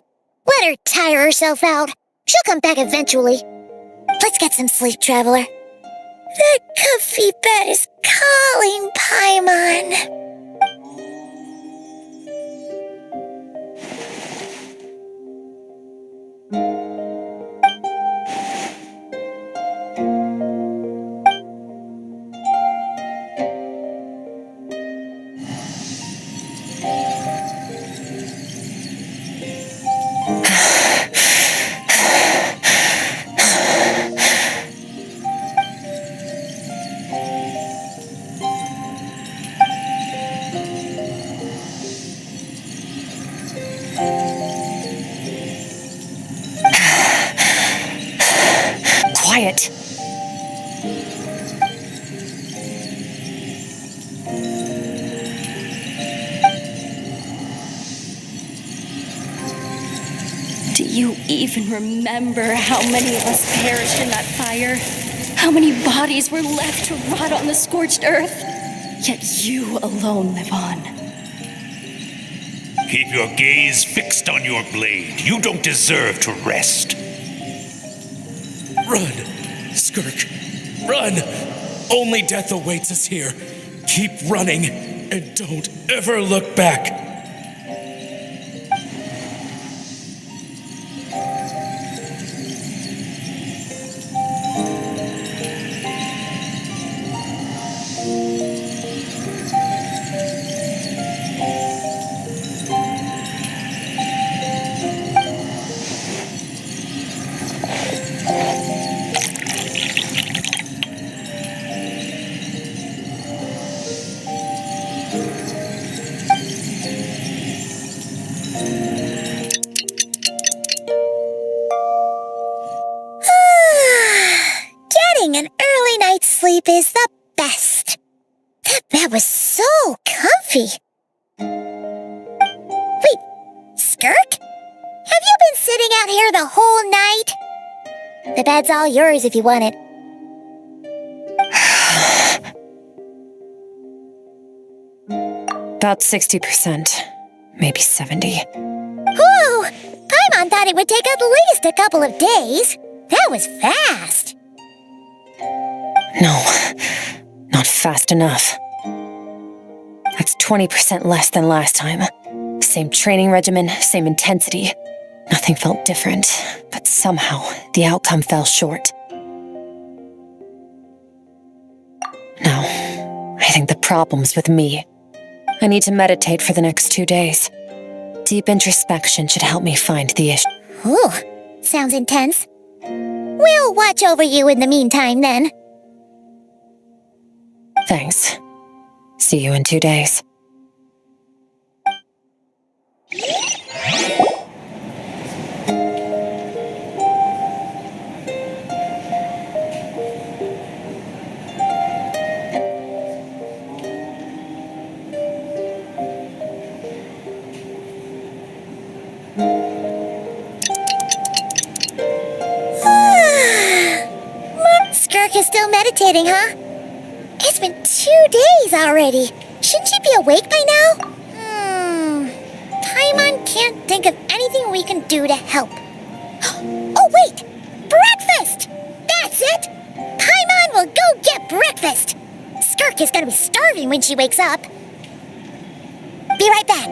Let her tire herself out. She'll come back eventually. Let's get some sleep, Traveler. The comfy bed is calling, Paimon. Quiet. Do you even remember how many of us perished in that fire? How many bodies were left to rot on the scorched earth? Yet you alone live on. Keep your gaze fixed on your blade. You don't deserve to rest. Run, Skirk, run! Only death awaits us here. Keep running, and don't ever look back. An early night's sleep is the best. That bed was so comfy. Wait, Skirk? Have you been sitting out here the whole night? The bed's all yours if you want it. About 60%, maybe 70. Whew! Paimon thought it would take at least a couple of days. That was fast. No, not fast enough. That's 20% less than last time. Same training regimen, same intensity. Nothing felt different, but somehow the outcome fell short. No, I think the problem's with me. I need to meditate for the next 2 days. Deep introspection should help me find the issue. Ooh, sounds intense. We'll watch over you in the meantime, then. Thanks. See you in 2 days. Skirk is still meditating, huh? It's been 2 days already. Shouldn't she be awake by now? Paimon can't think of anything we can do to help. Oh, wait! Breakfast! That's it! Paimon will go get breakfast! Skirk is gonna be starving when she wakes up. Be right back.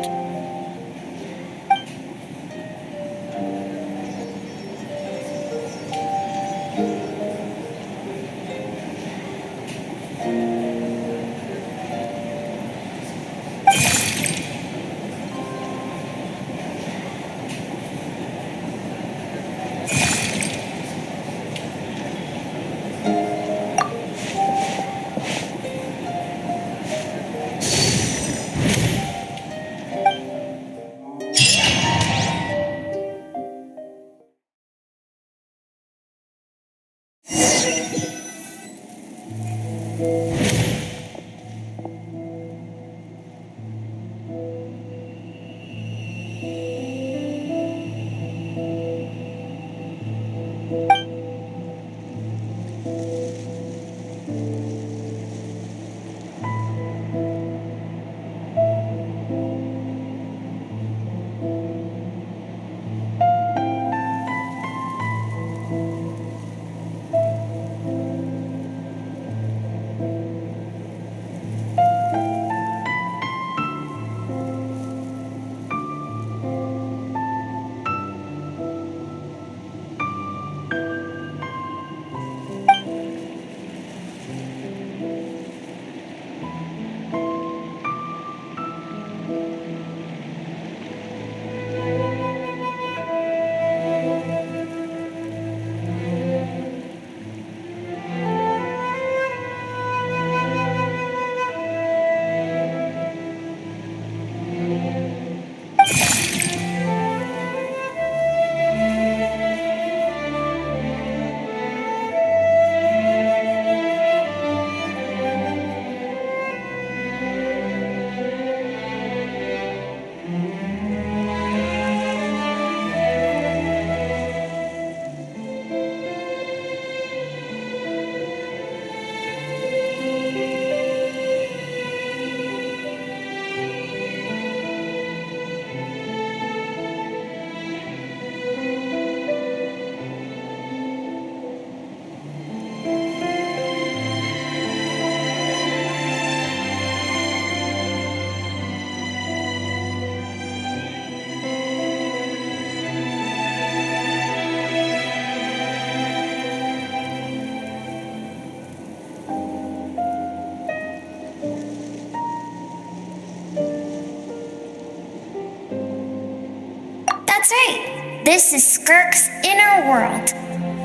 That's right. This is Skirk's inner world.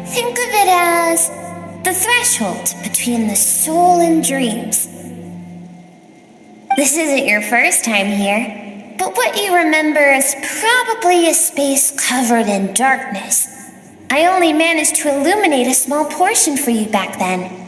Think of it as the threshold between the soul and dreams. This isn't your first time here, but what you remember is probably a space covered in darkness. I only managed to illuminate a small portion for you back then.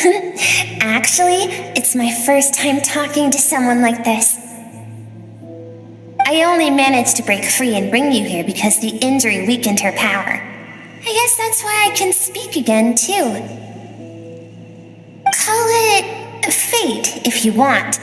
Actually, it's my first time talking to someone like this. I only managed to break free and bring you here because the injury weakened her power. I guess that's why I can speak again, too. Call it fate if you want.